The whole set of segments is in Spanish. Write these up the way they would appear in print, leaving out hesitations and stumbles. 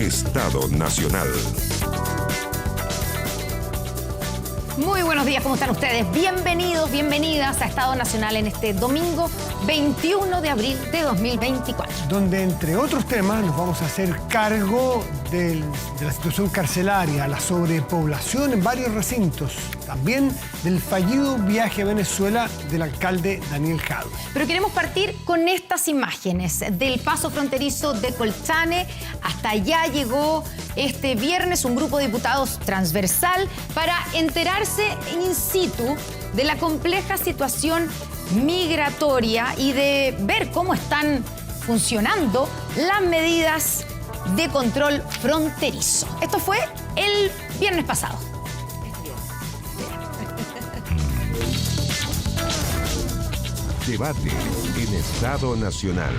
Estado Nacional. Muy buenos días, ¿cómo están ustedes? Bienvenidos, bienvenidas a Estado Nacional en este domingo 21 de abril de 2024. Donde, entre otros temas, nos vamos a hacer cargo de la situación carcelaria, la sobrepoblación en varios recintos, también del fallido viaje a Venezuela del alcalde Daniel Jadue. Pero queremos partir con estas imágenes del paso fronterizo de Colchane. Hasta allá llegó este viernes un grupo de diputados transversal para enterarse in situ de la compleja situación migratoria y de ver cómo están funcionando las medidas de control fronterizo. Esto fue el viernes pasado. Debate en Estado Nacional.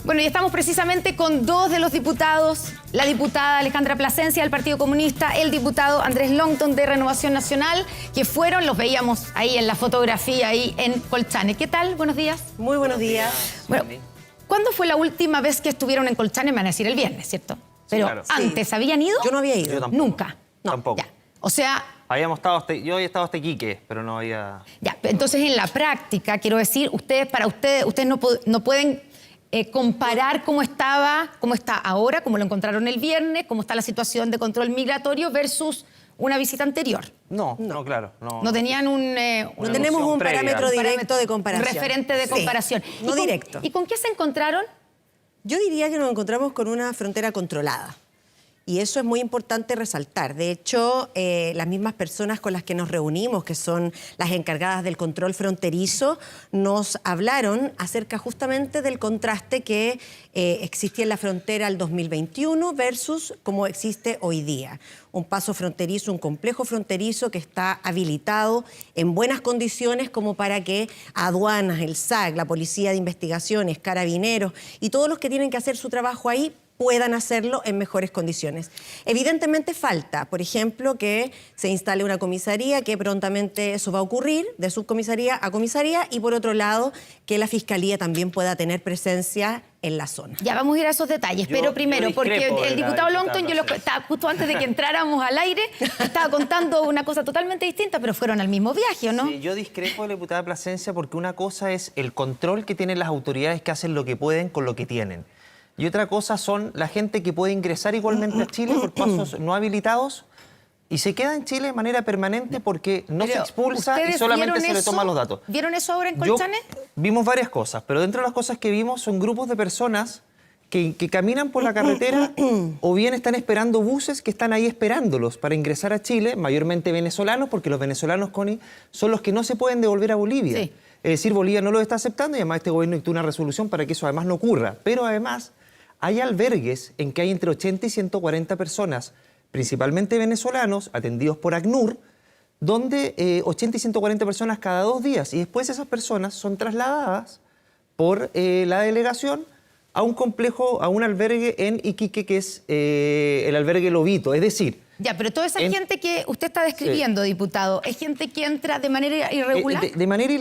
Bueno, y estamos precisamente con dos de los diputados, la diputada Alejandra Plasencia del Partido Comunista, el diputado Andrés Longton de Renovación Nacional, que fueron, los veíamos ahí en la fotografía, ahí en Colchane. ¿Qué tal? Buenos días. Muy buenos días. Bueno, ¿cuándo fue la última vez que estuvieron en Colchane? Me van a decir el viernes, ¿cierto? Pero claro. antes, ¿habían ido? Yo no había ido. Yo tampoco. Nunca. No, Tampoco. ya. O sea... Habíamos estado yo había estado hasta Iquique, pero no había... Ya, entonces en la práctica, quiero decir, ustedes no pueden comparar cómo está ahora, cómo lo encontraron el viernes, cómo está la situación de control migratorio versus una visita anterior. No, claro. No tenían No tenemos un previa. parámetro directo de comparación. Un referente de comparación. Sí, no directo. ¿Y con qué se encontraron? Yo diría que nos encontramos con una frontera controlada. Y eso es muy importante resaltar. De hecho, las mismas personas con las que nos reunimos, que son las encargadas del control fronterizo, nos hablaron acerca justamente del contraste que existía en la frontera el 2021 versus como existe hoy día. Un paso fronterizo, un complejo fronterizo que está habilitado en buenas condiciones como para que aduanas, el SAC, la Policía de Investigaciones, Carabineros y todos los que tienen que hacer su trabajo ahí puedan hacerlo en mejores condiciones. Evidentemente falta, por ejemplo, que se instale una comisaría, que prontamente eso va a ocurrir, de subcomisaría a comisaría, y por otro lado, que la Fiscalía también pueda tener presencia en la zona. Ya vamos a ir a esos detalles, pero primero, porque el diputado Longton, justo antes de que entráramos al aire, estaba contando una cosa totalmente distinta, pero fueron al mismo viaje, ¿o no? Sí, yo discrepo de la diputada Plasencia porque una cosa es el control que tienen las autoridades que hacen lo que pueden con lo que tienen. Y otra cosa son la gente que puede ingresar igualmente a Chile por pasos no habilitados y se queda en Chile de manera permanente porque no se expulsa y solamente se le toman los datos. ¿Vieron eso ahora en Colchane? Vimos varias cosas, pero dentro de las cosas que vimos son grupos de personas que caminan por la carretera o bien están esperando buses que están ahí esperándolos para ingresar a Chile, mayormente venezolanos, porque los venezolanos, Connie, son los que no se pueden devolver a Bolivia. Sí. Es decir, Bolivia no los está aceptando y además este gobierno dictó una resolución para que eso además no ocurra. Pero además hay albergues en que hay entre 80 y 140 personas, principalmente venezolanos, atendidos por ACNUR, donde 80 y 140 personas cada 2 días. Y después esas personas son trasladadas por la delegación a un complejo, a un albergue en Iquique, que es el albergue Lobito. Es decir... Ya, pero toda esa gente que usted está describiendo, sí, diputado, ¿es gente que entra de manera irregular? De manera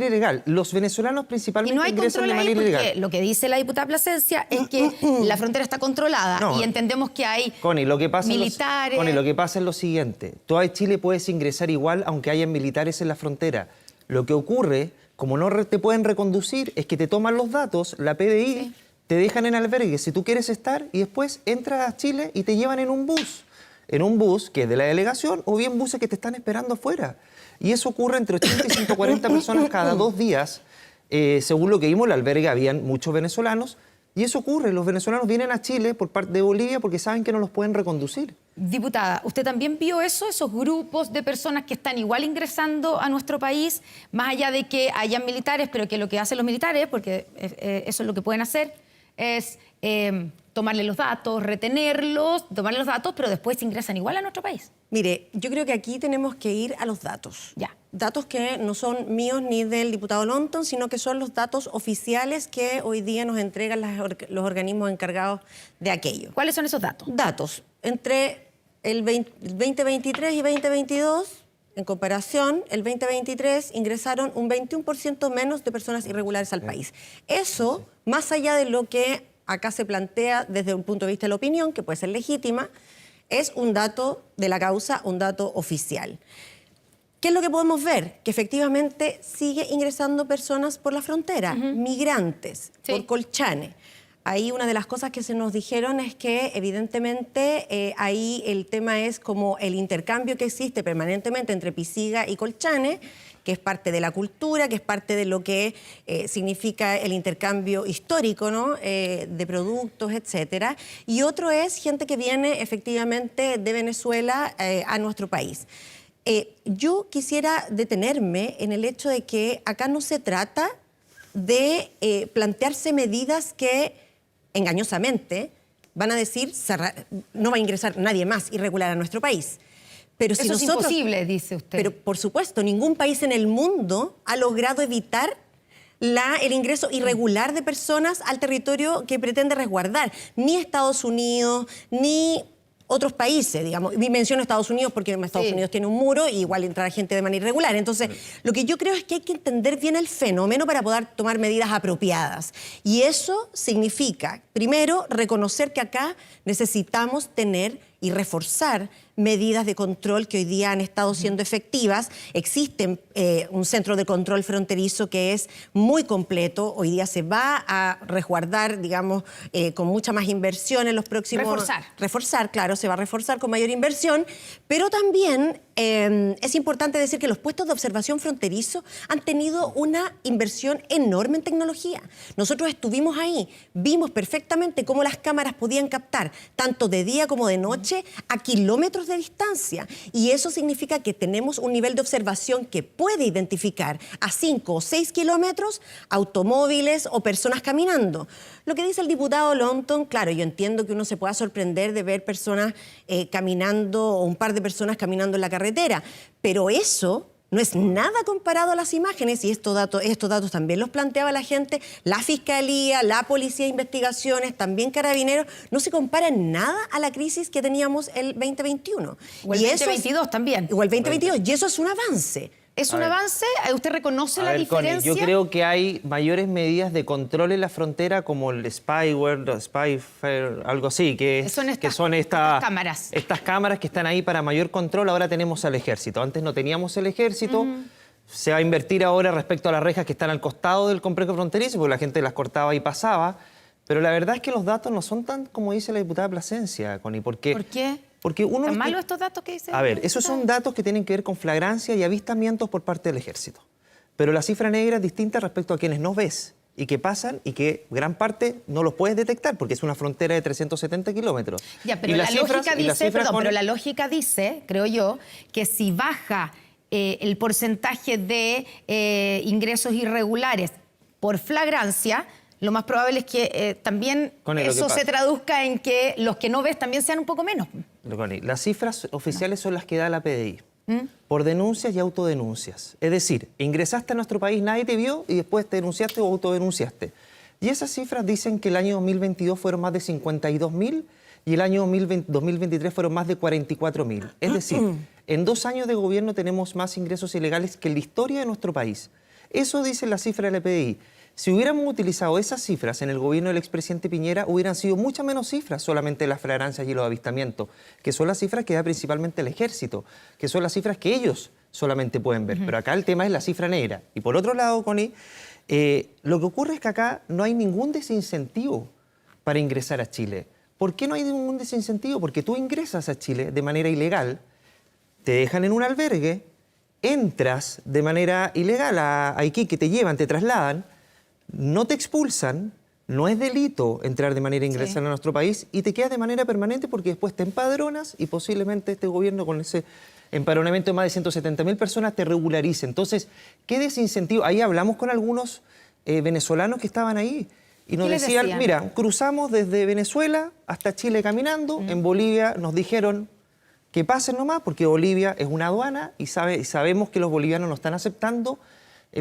ilegal, Los venezolanos principalmente no ingresan de manera ilegal. Lo que dice la diputada Plasencia es que la frontera está controlada y entendemos que hay militares... Connie, lo que pasa es lo siguiente. Tú a Chile puedes ingresar igual aunque haya militares en la frontera. Lo que ocurre, como no te pueden reconducir, es que te toman los datos, la PDI, sí, te dejan en albergue si tú quieres estar y después entras a Chile y te llevan en un bus. En un bus que es de la delegación o bien buses que te están esperando afuera. Y eso ocurre entre 80 y 140 personas cada 2 días. Según lo que vimos, en el albergue habían muchos venezolanos. Y eso ocurre, los venezolanos vienen a Chile por parte de Bolivia porque saben que no los pueden reconducir. Diputada, ¿usted también vio eso, esos grupos de personas que están igual ingresando a nuestro país, más allá de que hayan militares, pero que lo que hacen los militares, porque eso es lo que pueden hacer, es... tomarle los datos, retenerlos, tomarle los datos, pero después ingresan igual a nuestro país? Mire, yo creo que aquí tenemos que ir a los datos. Ya. Datos que no son míos ni del diputado Longton, sino que son los datos oficiales que hoy día nos entregan los organismos encargados de aquello. ¿Cuáles son esos datos? Datos. Entre el 2023 y 2022, en comparación, el 2023 ingresaron un 21% menos de personas irregulares al país. Eso, más allá de lo que acá se plantea desde un punto de vista de la opinión, que puede ser legítima, es un dato de la causa, un dato oficial. ¿Qué es lo que podemos ver? Que efectivamente sigue ingresando personas por la frontera, migrantes, por Colchane. Ahí una de las cosas que se nos dijeron es que evidentemente ahí el tema es como el intercambio que existe permanentemente entre Pisiga y Colchane, que es parte de la cultura, que es parte de lo que significa el intercambio histórico, ¿no? De productos, etcétera. Y otro es gente que viene efectivamente de Venezuela a nuestro país. Yo quisiera detenerme en el hecho de que acá no se trata de plantearse medidas que engañosamente van a decir no va a ingresar nadie más irregular a nuestro país. Pero si Eso nosotros, es imposible, dice usted. Pero por supuesto, ningún país en el mundo ha logrado evitar el ingreso irregular de personas al territorio que pretende resguardar. Ni Estados Unidos, ni otros países, digamos. Y menciono Estados Unidos porque Estados Unidos tiene un muro y igual entra gente de manera irregular. Entonces, lo que yo creo es que hay que entender bien el fenómeno para poder tomar medidas apropiadas. Y eso significa, primero, reconocer que acá necesitamos tener y reforzar medidas de control que hoy día han estado siendo efectivas. Existe un centro de control fronterizo que es muy completo. Hoy día se va a resguardar, digamos, con mucha más inversión en los próximos... Reforzar, claro, se va a reforzar con mayor inversión. Pero también es importante decir que los puestos de observación fronterizo han tenido una inversión enorme en tecnología. Nosotros estuvimos ahí, vimos perfectamente cómo las cámaras podían captar, tanto de día como de noche, a kilómetros de distancia. Y eso significa que tenemos un nivel de observación que puede identificar a 5 o 6 kilómetros automóviles o personas caminando. Lo que dice el diputado Lonton, claro, yo entiendo que uno se pueda sorprender de ver personas caminando o un par de personas caminando en la carretera, pero eso no es nada comparado a las imágenes, y estos datos también los planteaba la gente, la Fiscalía, la Policía de Investigaciones, también Carabineros, no se compara en nada a la crisis que teníamos el 2021. O el 2022 también. O el 2022, y eso es un avance. ¿Es un avance? ¿Usted reconoce la diferencia? Connie, yo creo que hay mayores medidas de control en la frontera como el spyware, spyfare, algo así, que son estas cámaras. Estas cámaras que están ahí para mayor control. Ahora tenemos al ejército. Antes no teníamos el ejército. Se va a invertir ahora respecto a las rejas que están al costado del complejo fronterizo, porque la gente las cortaba y pasaba. Pero la verdad es que los datos no son tan como dice la diputada Plasencia, Connie. ¿Por qué? Porque uno... ¿Están malos estos datos que dice? A ver, esos son datos que tienen que ver con flagrancia y avistamientos por parte del ejército. Pero la cifra negra es distinta respecto a quienes no ves y que pasan y que gran parte no los puedes detectar porque es una frontera de 370 kilómetros. Ya, pero la lógica dice, pero la lógica dice, creo yo, que si baja el porcentaje de ingresos irregulares por flagrancia, lo más probable es que también eso se traduzca en que los que no ves también sean un poco menos. Connie, las cifras oficiales son las que da la PDI, por denuncias y autodenuncias. Es decir, ingresaste a nuestro país, nadie te vio y después te denunciaste o autodenunciaste. Y esas cifras dicen que el año 2022 fueron más de 52.000 y el año 2023 fueron más de 44.000. Es decir, en 2 años de gobierno tenemos más ingresos ilegales que en la historia de nuestro país. Eso dice la cifra de la PDI. Si hubiéramos utilizado esas cifras en el gobierno del expresidente Piñera, hubieran sido muchas menos cifras, solamente las flagrancias y los avistamientos, que son las cifras que da principalmente el ejército, que son las cifras que ellos solamente pueden ver. Pero acá el tema es la cifra negra. Y por otro lado, Connie, lo que ocurre es que acá no hay ningún desincentivo para ingresar a Chile. ¿Por qué no hay ningún desincentivo? Porque tú ingresas a Chile de manera ilegal, te dejan en un albergue, entras de manera ilegal a Iquique, te llevan, te trasladan, no te expulsan, no es delito entrar de manera ingresar a nuestro país y te quedas de manera permanente porque después te empadronas y posiblemente este gobierno con ese empadronamiento de más de 170.000 personas te regularice. Entonces, ¿qué desincentivo? Ahí hablamos con algunos venezolanos que estaban ahí y nos decían, mira, cruzamos desde Venezuela hasta Chile caminando, en Bolivia nos dijeron que pasen nomás porque Bolivia es una aduana y sabemos que los bolivianos no están aceptando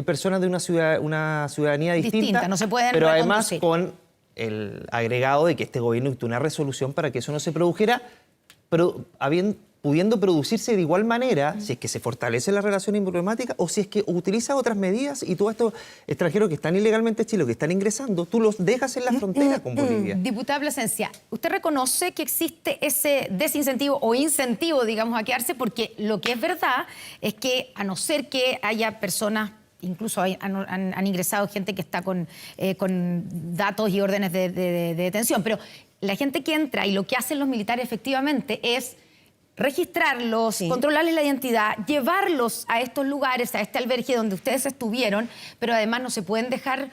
personas de una ciudadanía distinta, no se pueden pero además con el agregado de que este gobierno dictó una resolución para que eso no se produjera, pero pudiendo producirse de igual manera, si es que se fortalece la relación diplomática o si es que utiliza otras medidas y todos estos extranjeros que están ilegalmente en Chile, que están ingresando, tú los dejas en la frontera con Bolivia. Diputada Plasencia, ¿usted reconoce que existe ese desincentivo o incentivo, digamos, a quedarse? Porque lo que es verdad es que, a no ser que haya personas, incluso han ingresado gente que está con datos y órdenes de detención, pero la gente que entra y lo que hacen los militares efectivamente es registrarlos, controlarles la identidad, llevarlos a estos lugares, a este albergue donde ustedes estuvieron, pero además no se pueden dejar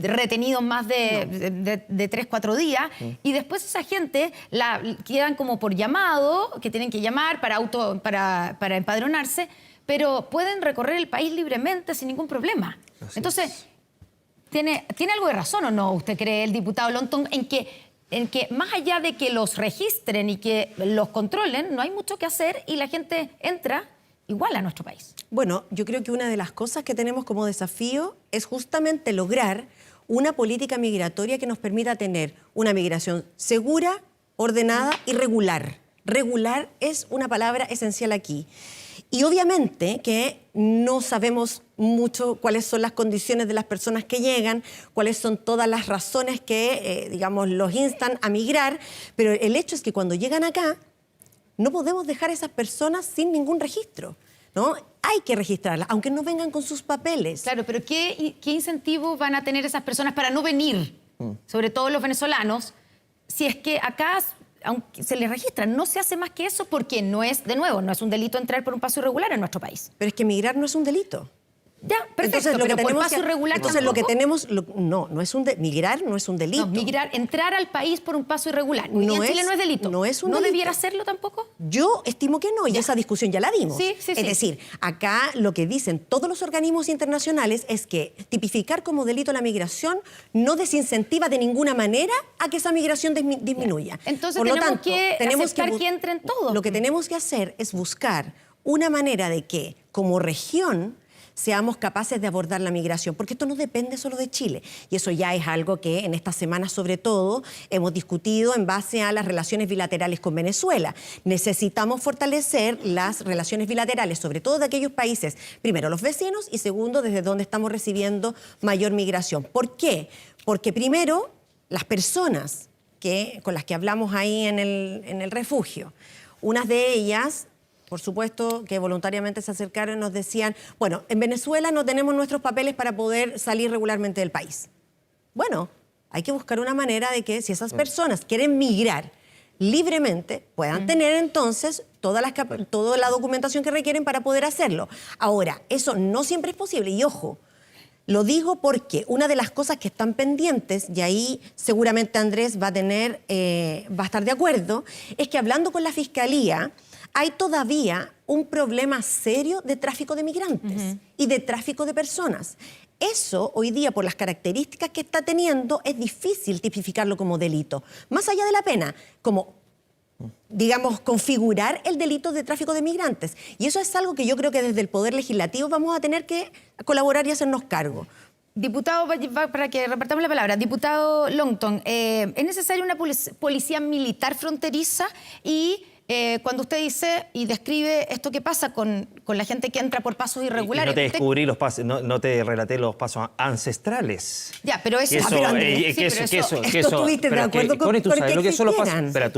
retenidos más de 3, 4 días, y después esa gente quedan como por llamado, que tienen que llamar para empadronarse, pero pueden recorrer el país libremente sin ningún problema. Entonces, ¿tiene algo de razón o no, usted cree, el diputado Longton, en que más allá de que los registren y que los controlen, no hay mucho que hacer y la gente entra igual a nuestro país? Bueno, yo creo que una de las cosas que tenemos como desafío es justamente lograr una política migratoria que nos permita tener una migración segura, ordenada y regular. Regular es una palabra esencial aquí. Y obviamente que no sabemos mucho cuáles son las condiciones de las personas que llegan, cuáles son todas las razones que, digamos, los instan a migrar, pero el hecho es que cuando llegan acá, no podemos dejar a esas personas sin ningún registro, ¿no? Hay que registrarlas, aunque no vengan con sus papeles. Claro, pero ¿qué incentivo van a tener esas personas para no venir? Sobre todo los venezolanos, si es que acá, aunque se les registra, no se hace más que eso, porque no es, de nuevo, no es un delito entrar por un paso irregular en nuestro país. Pero es que migrar no es un delito. Ya, perfecto, entonces, pero por paso irregular entonces tampoco. lo que tenemos, migrar no es un delito. No, migrar, entrar al país por un paso irregular. No en Chile es- no es delito. no es un ¿No delito. debiera serlo tampoco? Yo estimo que no, y esa discusión ya la dimos. Sí. Es decir, acá lo que dicen todos los organismos internacionales es que tipificar como delito la migración no desincentiva de ninguna manera a que esa migración disminuya. Entonces Por lo tenemos tanto, que aceptar bu- que entren todos. Lo que tenemos que hacer es buscar una manera de que, como región, seamos capaces de abordar la migración, porque esto no depende solo de Chile. Y eso ya es algo que en esta semana, sobre todo, hemos discutido en base a las relaciones bilaterales con Venezuela. Necesitamos fortalecer las relaciones bilaterales, sobre todo de aquellos países, primero los vecinos y segundo, desde donde estamos recibiendo mayor migración. ¿Por qué? Porque primero, las personas con las que hablamos ahí en el refugio, unas de ellas, por supuesto, que voluntariamente se acercaron y nos decían, bueno, en Venezuela no tenemos nuestros papeles para poder salir regularmente del país. Bueno, hay que buscar una manera de que si esas personas quieren migrar libremente, puedan tener entonces toda la documentación que requieren para poder hacerlo. Ahora, eso no siempre es posible, y ojo, lo digo porque una de las cosas que están pendientes, y ahí seguramente Andrés va a estar de acuerdo, es que hablando con la Fiscalía, hay todavía un problema serio de tráfico de migrantes y de tráfico de personas. Eso, hoy día, por las características que está teniendo, es difícil tipificarlo como delito. Más allá de la pena, como, digamos, configurar el delito de tráfico de migrantes. Y eso es algo que yo creo que desde el Poder Legislativo vamos a tener que colaborar y hacernos cargo. Diputado, para que repartamos la palabra, diputado Longton, ¿es necesaria una policía militar fronteriza? Y cuando usted dice y describe esto que pasa con la gente que entra por pasos irregulares... Y no te usted- descubrí los pasos, no te relaté los pasos ancestrales. Ya, pero eso... Que eso, pero Andrés, que sí, eso, pero que eso, esto que eso, estuviste de pero acuerdo que, con- Connie, tú con sabes que lo que son los pasos. existieran.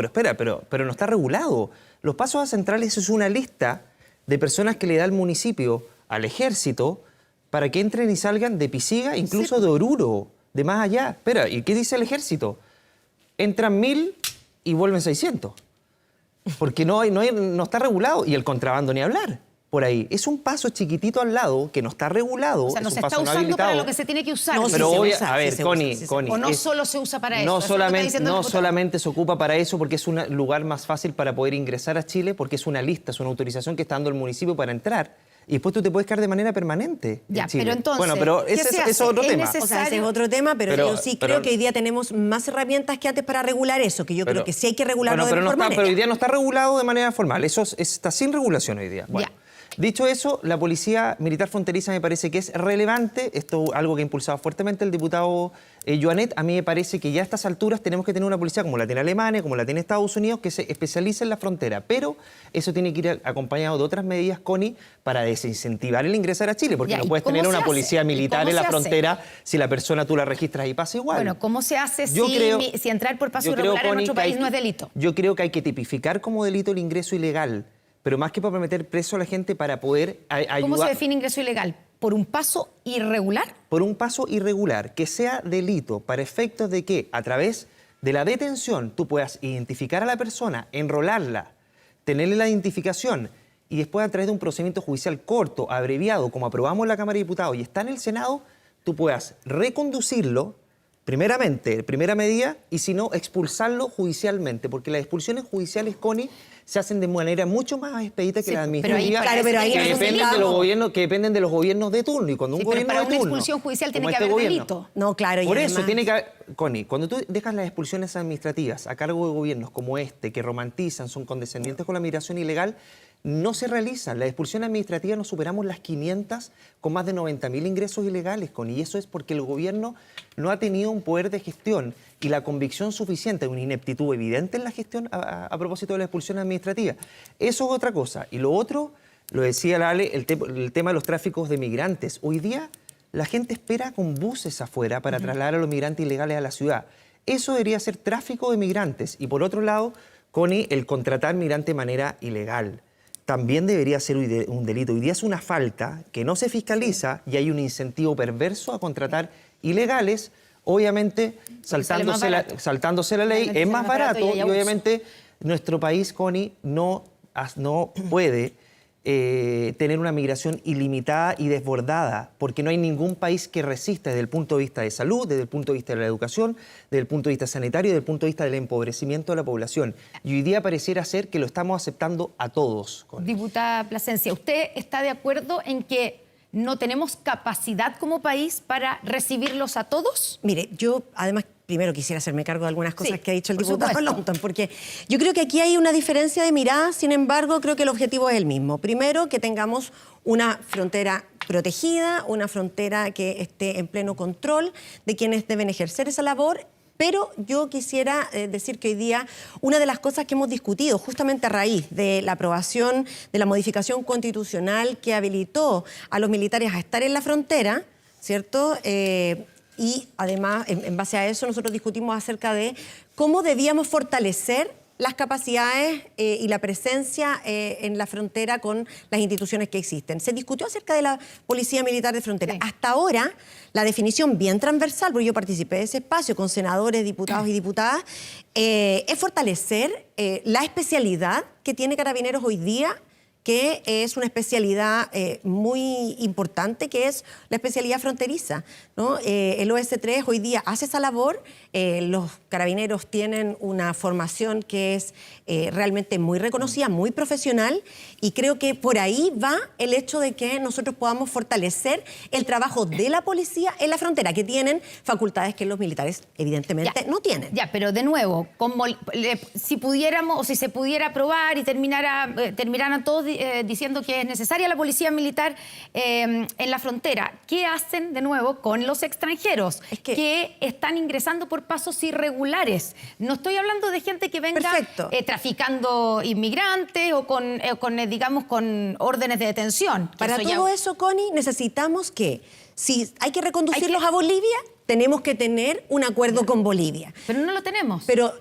Espera, pero no está regulado. Los pasos ancestrales es una lista de personas que le da el municipio al ejército para que entren y salgan de Pisiga, incluso de Oruro, de más allá. Espera, ¿y qué dice el ejército? Entran 1000 y vuelven 600. Porque no está regulado. Y el contrabando ni hablar por ahí. Es un paso chiquitito al lado que no está regulado. O sea, no es se un está paso no usando para habilitado. lo que se tiene que usar. No, sí Pero se obvia- usa, a ver, sí se Connie, usa, sí se Connie, o no es- solo se usa para eso. no eso es lo que está solamente, diciendo el no diputado. solamente se ocupa para eso porque es un lugar más fácil para poder ingresar a Chile, porque es una lista, es una autorización que está dando el municipio para entrar. Y después tú te puedes quedar de manera permanente Ya, en Chile. pero entonces, bueno, pero ¿qué ese se es hace? otro ¿Es tema. necesario? O sea, ese es otro tema, pero yo sí pero- creo que hoy día tenemos más herramientas que antes para regular eso, que yo creo que sí hay que regularlo Bueno, de pero mejor no está, manera. pero hoy día no está regulado de manera formal. Eso está sin regulación hoy día. Bueno, Ya. Dicho eso, la Policía Militar Fronteriza me parece que es relevante. Esto es algo que ha impulsado fuertemente el diputado Joanet. A mí me parece que ya a estas alturas tenemos que tener una policía como la tiene Alemania, como la tiene Estados Unidos, que se especialice en la frontera. Pero eso tiene que ir acompañado de otras medidas, Connie, para desincentivar el ingresar a Chile. Porque Ya, no ¿y puedes cómo tener se una hace? policía ¿Y militar cómo en la se hace? frontera si la persona tú la registras y pasa igual. Bueno, ¿cómo se hace Yo si, creo- si entrar por paso yo creo, irregular en Connie, nuestro que hay país que- no es delito? Yo creo que hay que tipificar como delito el ingreso ilegal, pero más que para meter preso a la gente, para poder ¿Cómo se ayudar define ingreso ilegal? ¿Por un paso irregular? por un paso irregular, que sea delito para efectos de que a través de la detención tú puedas identificar a la persona, enrolarla, tenerle la identificación y después a través de un procedimiento judicial corto, abreviado, como aprobamos en la Cámara de Diputados y está en el Senado, tú puedas reconducirlo primeramente, primera medida, y si no, expulsarlo judicialmente, porque las expulsiones judiciales, Connie, se hacen de manera mucho más expedita que Sí, las pero ahí administrativas, parece pero ahí que no dependen de los necesitamos. gobiernos, que dependen de los gobiernos de turno, y cuando un Sí, pero gobierno para de una turno, expulsión judicial tiene como que este haber gobierno, delito. No, claro. y por eso además- tiene que haber, Connie, cuando tú dejas las expulsiones administrativas a cargo de gobiernos como este, que romantizan, son condescendientes con la migración ilegal, no se realizan. Las expulsiones administrativas nos superamos las 500 con más de 90.000 ingresos ilegales, Connie, y eso es porque el gobierno no ha tenido un poder de gestión y la convicción suficiente, una ineptitud evidente en la gestión a propósito de la expulsión administrativa. Eso es otra cosa. Y lo otro, lo decía la Ale, el tema de los tráficos de migrantes. Hoy día la gente espera con buses afuera para trasladar a los migrantes ilegales a la ciudad. Eso debería ser tráfico de migrantes. Y por otro lado, Connie, el contratar migrantes de manera ilegal también debería ser un delito. Hoy día es una falta que no se fiscaliza y hay un incentivo perverso a contratar ilegales. Obviamente, sale más barato. saltándose la ley, Obviamente es sale más más barato barato y hay y abuso. obviamente nuestro país, Connie, no puede tener una migración ilimitada y desbordada, porque no hay ningún país que resista desde el punto de vista de salud, desde el punto de vista de la educación, desde el punto de vista sanitario, desde el punto de vista del empobrecimiento de la población. Y hoy día pareciera ser que lo estamos aceptando a todos. Connie. Diputada Plasencia, ¿usted está de acuerdo en que no tenemos capacidad como país para recibirlos a todos? Mire, yo además primero quisiera hacerme cargo de algunas cosas Sí, que ha dicho el por diputado supuesto. Longton, porque yo creo que aquí hay una diferencia de mirada, sin embargo, creo que el objetivo es el mismo. Primero, que tengamos una frontera protegida, una frontera que esté en pleno control de quienes deben ejercer esa labor. Pero yo quisiera decir que hoy día una de las cosas que hemos discutido justamente a raíz de la aprobación de la modificación constitucional que habilitó a los militares a estar en la frontera, ¿cierto? Y además, en base a eso, nosotros discutimos acerca de cómo debíamos fortalecer las capacidades y la presencia en la frontera con las instituciones que existen. Se discutió acerca de la Policía Militar de Frontera. Sí. Hasta ahora, la definición bien transversal, porque yo participé de ese espacio con senadores, diputados y diputadas, es fortalecer la especialidad que tiene Carabineros hoy día, que es una especialidad muy importante, que es la especialidad fronteriza, ¿no? El OS3 hoy día hace esa labor, los carabineros tienen una formación que es realmente muy reconocida, muy profesional, y creo que por ahí va el hecho de que nosotros podamos fortalecer el trabajo de la policía en la frontera, que tienen facultades que los militares evidentemente no tienen. Ya, pero de nuevo, si pudiéramos o si se pudiera aprobar y terminaran todos diciendo que es necesaria la policía militar en la frontera, ¿qué hacen de nuevo con los extranjeros Es que- que están ingresando por pasos irregulares? No estoy hablando de gente que venga Perfecto. traficando inmigrantes o digamos, con órdenes de detención. que Para eso ya- todo eso, Connie, necesitamos que, si hay que reconducirlos a Bolivia, tenemos que tener un acuerdo con Bolivia. Pero no lo tenemos. Pero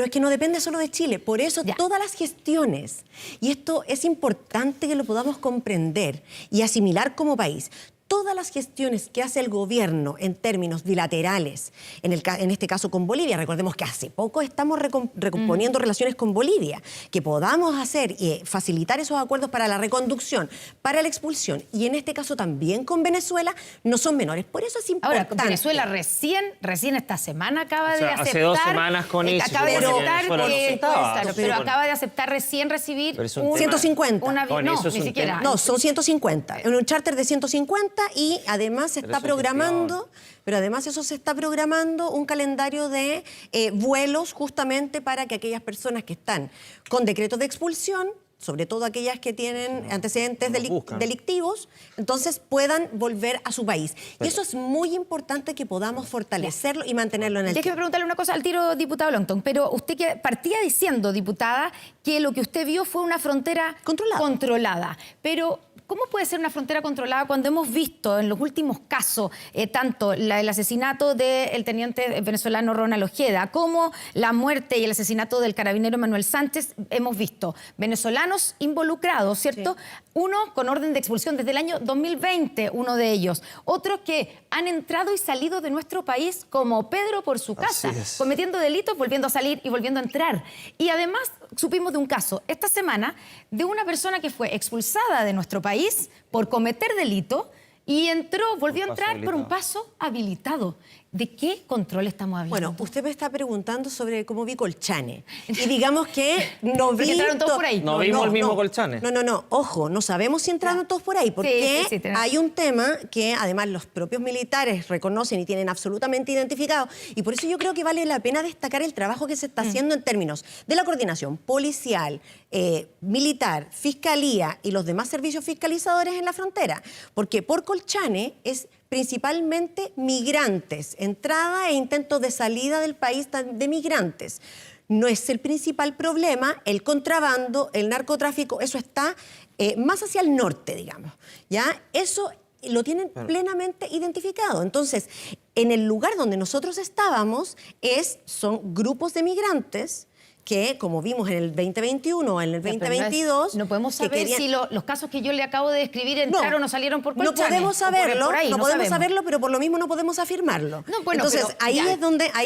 es que no depende solo de Chile. Por eso Ya. todas las gestiones, y esto es importante que lo podamos comprender y asimilar como país, todas las gestiones que hace el gobierno en términos bilaterales, en este caso con Bolivia, recordemos que hace poco estamos recomponiendo relaciones con Bolivia, que podamos hacer y facilitar esos acuerdos para la reconducción, para la expulsión, y en este caso también con Venezuela, no son menores. Por eso es Ahora, importante. Venezuela recién esta semana acaba O sea, de hace aceptar... 2 semanas, Connie, se acaba de supone que aceptar Venezuela no que- aceptaba. claro, Se pero supone. acaba de aceptar recién recibir Pero es un tema- 150. Connie, no, eso es ni un siquiera. tema. No, son 150. En un charter de 150 y además se Pero está eso es programando, pero además eso se está programando un calendario de vuelos justamente para que aquellas personas que están con decretos de expulsión sobre todo aquellas que tienen antecedentes los buscan. delictivos, entonces puedan volver a su país. Y eso es muy importante que podamos fortalecerlo y mantenerlo en el Déjeme tiempo. preguntarle una cosa al tiro, diputado Longton, pero usted que partía diciendo, diputada, que lo que usted vio fue una frontera controlada. Pero ¿cómo puede ser una frontera controlada cuando hemos visto en los últimos casos tanto el asesinato del teniente venezolano Ronald Ojeda como la muerte y el asesinato del carabinero Manuel Sánchez? Hemos visto venezolanos involucrados, ¿cierto? Sí. Uno con orden de expulsión desde el año 2020, uno de ellos. Otros que han entrado y salido de nuestro país como Pedro por su casa, cometiendo delitos, volviendo a salir y volviendo a entrar. Y además supimos de un caso esta semana de una persona que fue expulsada de nuestro país por cometer delito y volvió a entrar por un paso habilitado. ¿De qué control estamos hablando? Bueno, usted me está preguntando sobre cómo vi Colchane. Y digamos que no vi... ¿Entraron todos por ahí? No vimos el mismo Colchane. No. Ojo, no sabemos si entraron todos por ahí, porque sí, hay un tema que además los propios militares reconocen y tienen absolutamente identificado. Y por eso yo creo que vale la pena destacar el trabajo que se está haciendo en términos de la coordinación policial, militar, fiscalía y los demás servicios fiscalizadores en la frontera. Porque por Colchane es principalmente migrantes, entrada e intentos de salida del país de migrantes. No es el principal problema, el contrabando, el narcotráfico, eso está más hacia el norte, digamos. ¿Ya? Eso lo tienen plenamente identificado. Entonces, en el lugar donde nosotros estábamos son grupos de migrantes que, como vimos en el 2021 o en el 2022... No podemos saber si los casos que yo le acabo de describir entraron o salieron por Colchane. No podemos saberlo, no podemos saberlo, pero por lo mismo no podemos afirmarlo. No, bueno, entonces, pero, ahí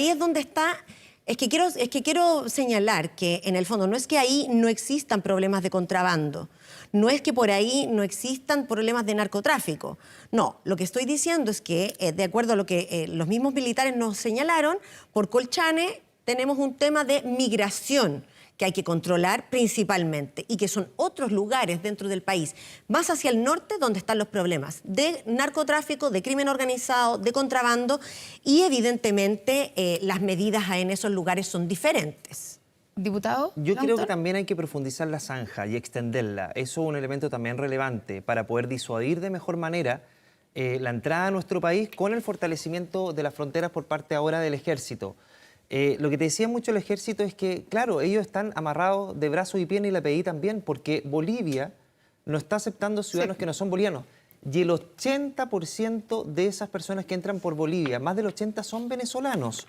es donde está... Es que quiero señalar que, en el fondo, no es que ahí no existan problemas de contrabando, no es que por ahí no existan problemas de narcotráfico. No, lo que estoy diciendo es que, de acuerdo a lo que los mismos militares nos señalaron, por Colchane tenemos un tema de migración que hay que controlar principalmente y que son otros lugares dentro del país, más hacia el norte donde están los problemas de narcotráfico, de crimen organizado, de contrabando y evidentemente las medidas en esos lugares son diferentes. ¿Diputado? Yo creo que también hay que profundizar la zanja y extenderla. Eso es un elemento también relevante para poder disuadir de mejor manera la entrada a nuestro país con el fortalecimiento de las fronteras por parte ahora del ejército. Lo que te decía mucho el ejército es que, claro, ellos están amarrados de brazos y piernas y la PDI también, porque Bolivia no está aceptando ciudadanos que no son bolivianos. Y el 80% de esas personas que entran por Bolivia, más del 80% son venezolanos.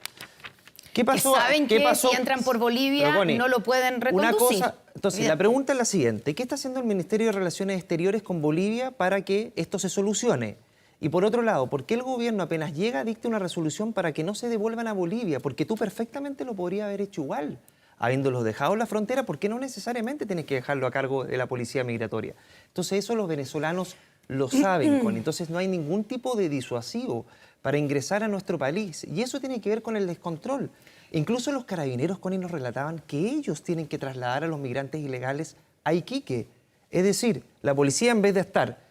¿Qué pasó? ¿Saben que si entran por Bolivia no lo pueden reconducir? Entonces, la pregunta es la siguiente. ¿Qué está haciendo el Ministerio de Relaciones Exteriores con Bolivia para que esto se solucione? Y por otro lado, ¿por qué el gobierno apenas llega dicta una resolución para que no se devuelvan a Bolivia? Porque tú perfectamente lo podrías haber hecho igual. Habiéndolos dejado en la frontera, ¿por qué no necesariamente tienes que dejarlo a cargo de la policía migratoria? Entonces eso los venezolanos lo saben, Connie. Entonces no hay ningún tipo de disuasivo para ingresar a nuestro país. Y eso tiene que ver con el descontrol. Incluso los carabineros, Connie, nos relataban que ellos tienen que trasladar a los migrantes ilegales a Iquique. Es decir, la policía, en vez de estar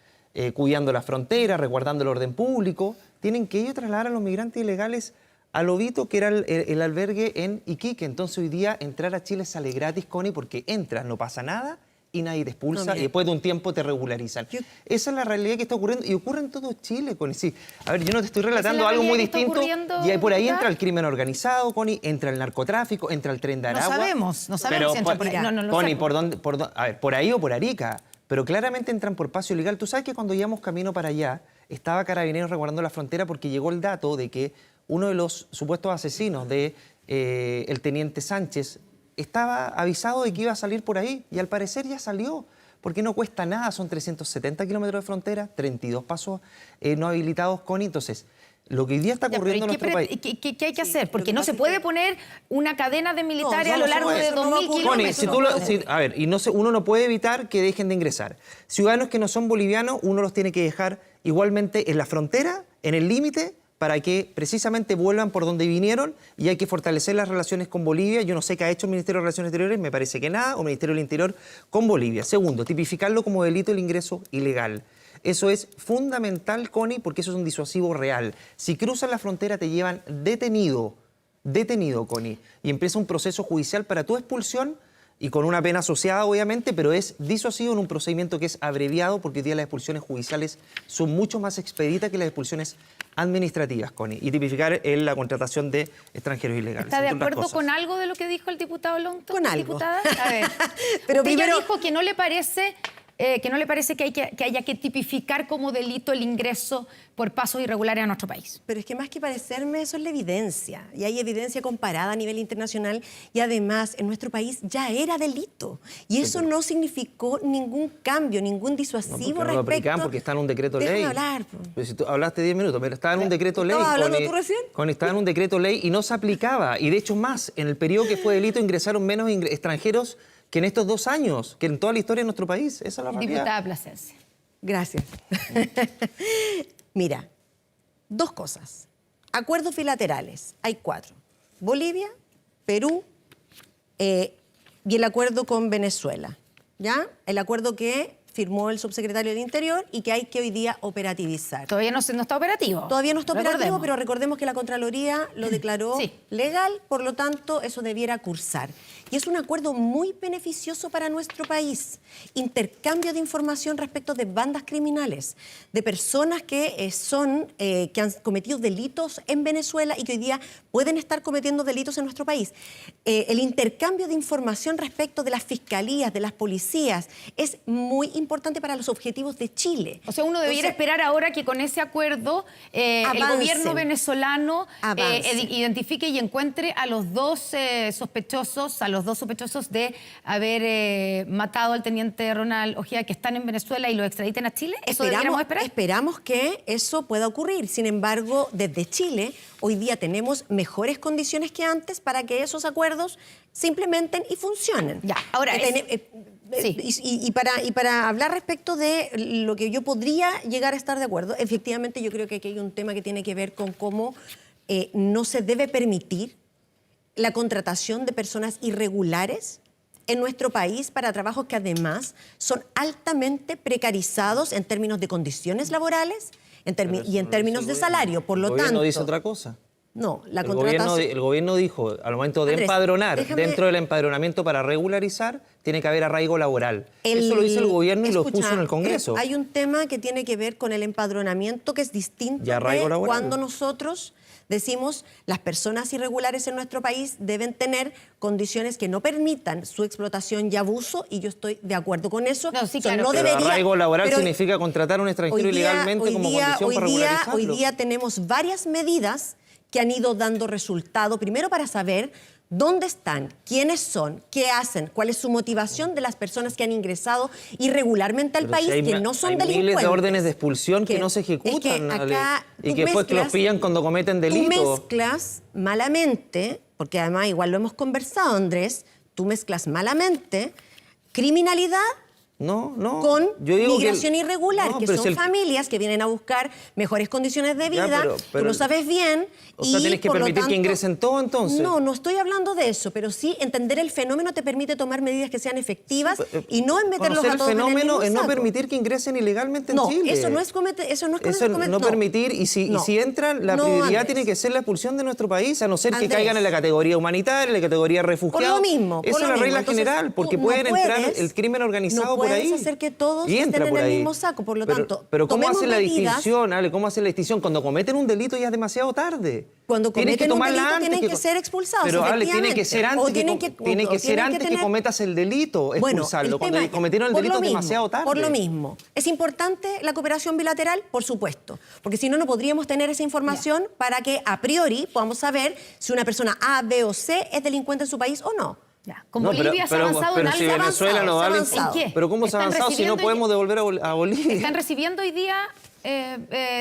cuidando la frontera, resguardando el orden público, tienen que ellos trasladar a los migrantes ilegales a Lobito, que era el albergue en Iquique. Entonces hoy día entrar a Chile sale gratis, Connie, porque entras, no pasa nada y nadie te expulsa y después de un tiempo te regularizan. Esa es la realidad que está ocurriendo y ocurre en todo Chile, Connie. Sí. A ver, yo no te estoy relatando algo muy distinto y por ahí entra el crimen organizado, Connie, entra el narcotráfico, entra el tren de Aragua. No sabemos si entra por ahí. Connie, a ver, por ahí o por Arica. Pero claramente entran por paso ilegal. Tú sabes que cuando íbamos camino para allá, estaba Carabineros resguardando la frontera porque llegó el dato de que uno de los supuestos asesinos de el teniente Sánchez estaba avisado de que iba a salir por ahí y al parecer ya salió, porque no cuesta nada, son 370 kilómetros de frontera, 32 pasos no habilitados, Connie. Entonces, lo que hoy día está ocurriendo en nuestro país... ¿Qué hay que hacer? Porque no se puede poner una cadena de militares a lo largo de 2.000 kilómetros. A ver, uno no puede evitar que dejen de ingresar. Ciudadanos que no son bolivianos, uno los tiene que dejar igualmente en la frontera, en el límite, para que precisamente vuelvan por donde vinieron y hay que fortalecer las relaciones con Bolivia. Yo no sé qué ha hecho el Ministerio de Relaciones Exteriores, me parece que nada, o el Ministerio del Interior con Bolivia. Segundo, tipificarlo como delito el ingreso ilegal. Eso es fundamental, Connie, porque eso es un disuasivo real. Si cruzas la frontera te llevan detenido, Connie, y empieza un proceso judicial para tu expulsión y con una pena asociada, obviamente, pero es disuasivo en un procedimiento que es abreviado, porque hoy día las expulsiones judiciales son mucho más expeditas que las expulsiones administrativas, Connie, y tipificar la contratación de extranjeros ilegales. ¿Está de entre otras acuerdo cosas. con algo de lo que dijo el diputado Lonto? Con algo. Diputada? A ver. Pero Usted primero- ya dijo que no le parece que haya que tipificar como delito el ingreso por pasos irregulares a nuestro país. Pero es que más que parecerme, eso es la evidencia. Y hay evidencia comparada a nivel internacional. Y además, en nuestro país ya era delito. Y eso no significó ningún cambio, ningún disuasivo No, porque no lo respecto... aplican porque está en un decreto ley. Déjame hablar. Po. Pero si tú hablaste 10 minutos, pero estaba en un decreto ley. ¿Estabas hablando Connie. tú recién? Connie, estaba en un decreto ley y no se aplicaba. Y de hecho más, en el periodo que fue delito ingresaron menos extranjeros que en estos 2 años, que en toda la historia de nuestro país. Esa es la realidad. Diputada Plasencia. Gracias. Mira, 2 cosas. Acuerdos bilaterales. Hay 4. Bolivia, Perú y el acuerdo con Venezuela. ¿Ya? El acuerdo que firmó el subsecretario del Interior y que hay que hoy día operativizar. Todavía no está operativo. Todavía no está operativo, Recordemos. pero recordemos que la Contraloría lo declaró Sí. legal, por lo tanto, eso debiera cursar. Y es un acuerdo muy beneficioso para nuestro país. Intercambio de información respecto de bandas criminales, de personas que que han cometido delitos en Venezuela y que hoy día pueden estar cometiendo delitos en nuestro país. El intercambio de información respecto de las fiscalías, de las policías, es muy importante para los objetivos de Chile. O sea, uno debiera Entonces, esperar ahora que con ese acuerdo el Avancen. gobierno venezolano Avancen. identifique y encuentre a los dos sospechosos, de haber matado al teniente Ronald Ojeda, que están en Venezuela, y lo extraditen a Chile. ¿Eso deberíamos esperar? Esperamos que eso pueda ocurrir. Sin embargo, desde Chile, hoy día tenemos mejores condiciones que antes para que esos acuerdos se implementen y funcionen. Ya, ahora sí. Y para hablar respecto de lo que yo podría llegar a estar de acuerdo, efectivamente yo creo que aquí hay un tema que tiene que ver con cómo no se debe permitir la contratación de personas irregulares en nuestro país para trabajos que además son altamente precarizados en términos de condiciones laborales y en términos de salario. Por lo El gobierno tanto, dice otra cosa. no, la El contratación... gobierno dijo, al momento de Andrés, empadronar, déjame- dentro del empadronamiento para regularizar, tiene que haber arraigo laboral. Eso lo hizo el gobierno y lo Escucha, puso en el Congreso. Hay un tema que tiene que ver con el empadronamiento que es distinto Y arraigo de laboral. cuando nosotros decimos las personas irregulares en nuestro país deben tener condiciones que no permitan su explotación y abuso, y yo estoy de acuerdo con eso. No, sí, O sea, claro. no Pero debería, arraigo laboral pero significa contratar a un extranjero ilegalmente como condición para regularizarlo. hoy día tenemos varias medidas que han ido dando resultado, primero para saber dónde están, quiénes son, qué hacen, cuál es su motivación de las personas que han ingresado irregularmente al Pero país, si hay que no son hay delincuentes. miles de órdenes de expulsión que no se ejecutan, Ale, y que después que los pillan cuando cometen Tú delitos. mezclas malamente, porque además igual lo hemos conversado, Andrés, tú mezclas malamente criminalidad No. con Yo digo migración irregular, No, que pero son si el- familias que vienen a buscar mejores condiciones de vida, pero tú lo sabes bien. O sea, tienes que por lo permitir que tanto- ingresen todo, entonces. No estoy hablando de eso, pero sí entender el fenómeno te permite tomar medidas que sean efectivas y no en meterlos Conocer a el todos en el fenómeno mismo es no saco. permitir que ingresen ilegalmente en No, Chile. eso no es con No permitir, y si entran, la No, prioridad Andrés. tiene que ser la expulsión de nuestro país, a no ser que Andrés. caigan en la categoría humanitaria, en la categoría refugiado. Por lo mismo. Esa es la regla Entonces, general, porque tú pueden no entrar puedes- el crimen organizado no por ahí. puedes hacer que todos y entra estén en por el ahí. mismo saco, por lo tanto, Pero ¿cómo tomemos hacen la medidas. distinción, Ale? ¿Cómo hacen la distinción? Cuando cometen un delito ya es demasiado tarde. Cuando Tienes que cometen un tomarla delito antes tienen que ser expulsados, Pero Ale, tiene que efectivamente. ser antes, O tienen que- tiene o que ser tienen que antes que tener- cometas el delito, Bueno, expulsarlo. el Cuando tema- cometieron el por delito lo es mismo, demasiado tarde. Por lo mismo. ¿Es importante la cooperación bilateral? Por supuesto. Porque si no, no podríamos tener esa información para que a priori podamos saber si una persona A, B o C es delincuente en su país o no. Ya. Con No, Bolivia se ha avanzado pero en si algo. Venezuela no da la se ha avanzado. ¿En qué? Pero ¿cómo se ha Están avanzado si no recibiendo podemos devolver a Bolivia? Están recibiendo hoy día,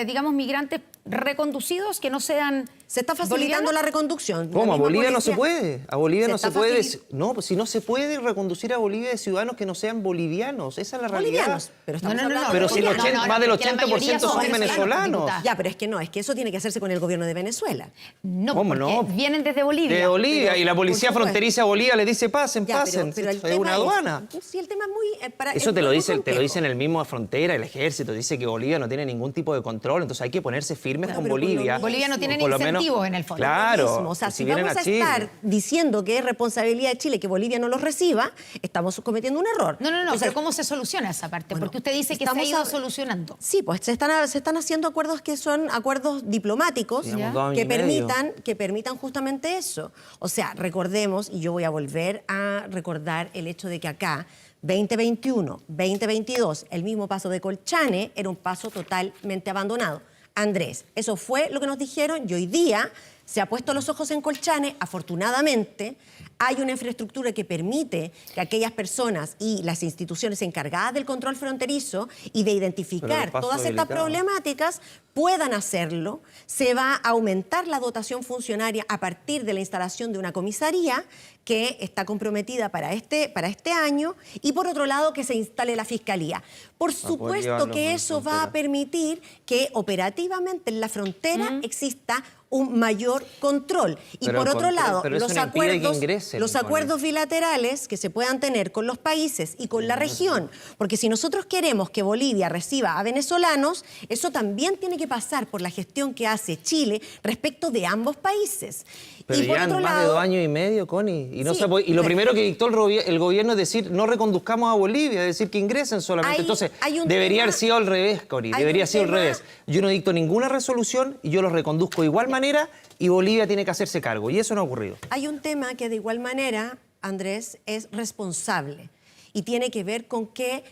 digamos, migrantes reconducidos que no sean Se está facilitando bolivianos. la reconducción. ¿Cómo? La A misma Bolivia no se policía- puede. A Bolivia Se no se está puede. facili- No, pues si no se puede reconducir a Bolivia de ciudadanos que no sean bolivianos. Esa es la realidad. Bolivianos. Pero estamos hablando Pero de si el bolivianos. 80 más del porque la 80% mayoría son venezolanos. diputada. Ya, pero es que eso tiene que hacerse con el gobierno de Venezuela. No, ¿Cómo porque no? vienen desde Bolivia. De Bolivia. Pero, y la policía por supuesto. fronteriza de Bolivia les dice pasen, Ya, pasen. pero el es tema una aduana. Sí, el tema es muy... Eso es te lo muy dicen complejo. en el mismo frontera, el ejército dice que Bolivia no tiene ningún tipo de control, entonces hay que ponerse firmes Bueno, con pero por lo Bolivia. mismo- Bolivia no tiene por lo ni menos positivos en el fondo. Claro. O sea, si si vienen vamos a Chile. estar diciendo que es responsabilidad de Chile que Bolivia no los reciba, estamos cometiendo un error. No, Entonces, pero ¿cómo se soluciona esa parte? bueno, Porque usted dice que se ha estamos ido a- solucionando. Sí, pues se están haciendo acuerdos que son acuerdos diplomáticos Llevamos Ya. 2 años que y medio. permitan justamente eso. O sea, recordemos, y yo voy a volver a recordar el hecho de que acá 2021, 2022, el mismo paso de Colchane era un paso totalmente abandonado. Andrés, eso fue lo que nos dijeron y hoy día se ha puesto los ojos en Colchane, afortunadamente. Hay una infraestructura que permite que aquellas personas y las instituciones encargadas del control fronterizo y de Pero identificar el paso todas estas habilitado. problemáticas puedan hacerlo. Se va a aumentar la dotación funcionaria a partir de la instalación de una comisaría que está comprometida para este año y por otro lado que se instale la fiscalía. Por poder supuesto llevarlo que por eso va frontera. a permitir que operativamente en la frontera exista un mayor control. Y Pero por el otro control- lado, pero eso no impide que ingresen, los Connie. acuerdos bilaterales que se puedan tener con los países y con la región, porque si nosotros queremos que Bolivia reciba a venezolanos, eso también tiene que pasar por la gestión que hace Chile respecto de ambos países. Pero y por ya otro más de lado, 2 años y medio, Connie. Y, no Sí, se puede- y lo pero- primero que dictó el gobierno es decir, no reconduzcamos a Bolivia, es decir, que ingresen solamente. Hay- Entonces, hay un debería tema- haber sido al revés, Connie. hay Debería un haber sido al tema- revés. Yo no dicto ninguna resolución y yo los reconduzco de igual manera y Bolivia tiene que hacerse cargo. Y eso no ha ocurrido. hay un tema que de igual manera, Andrés, es responsable y tiene que ver con que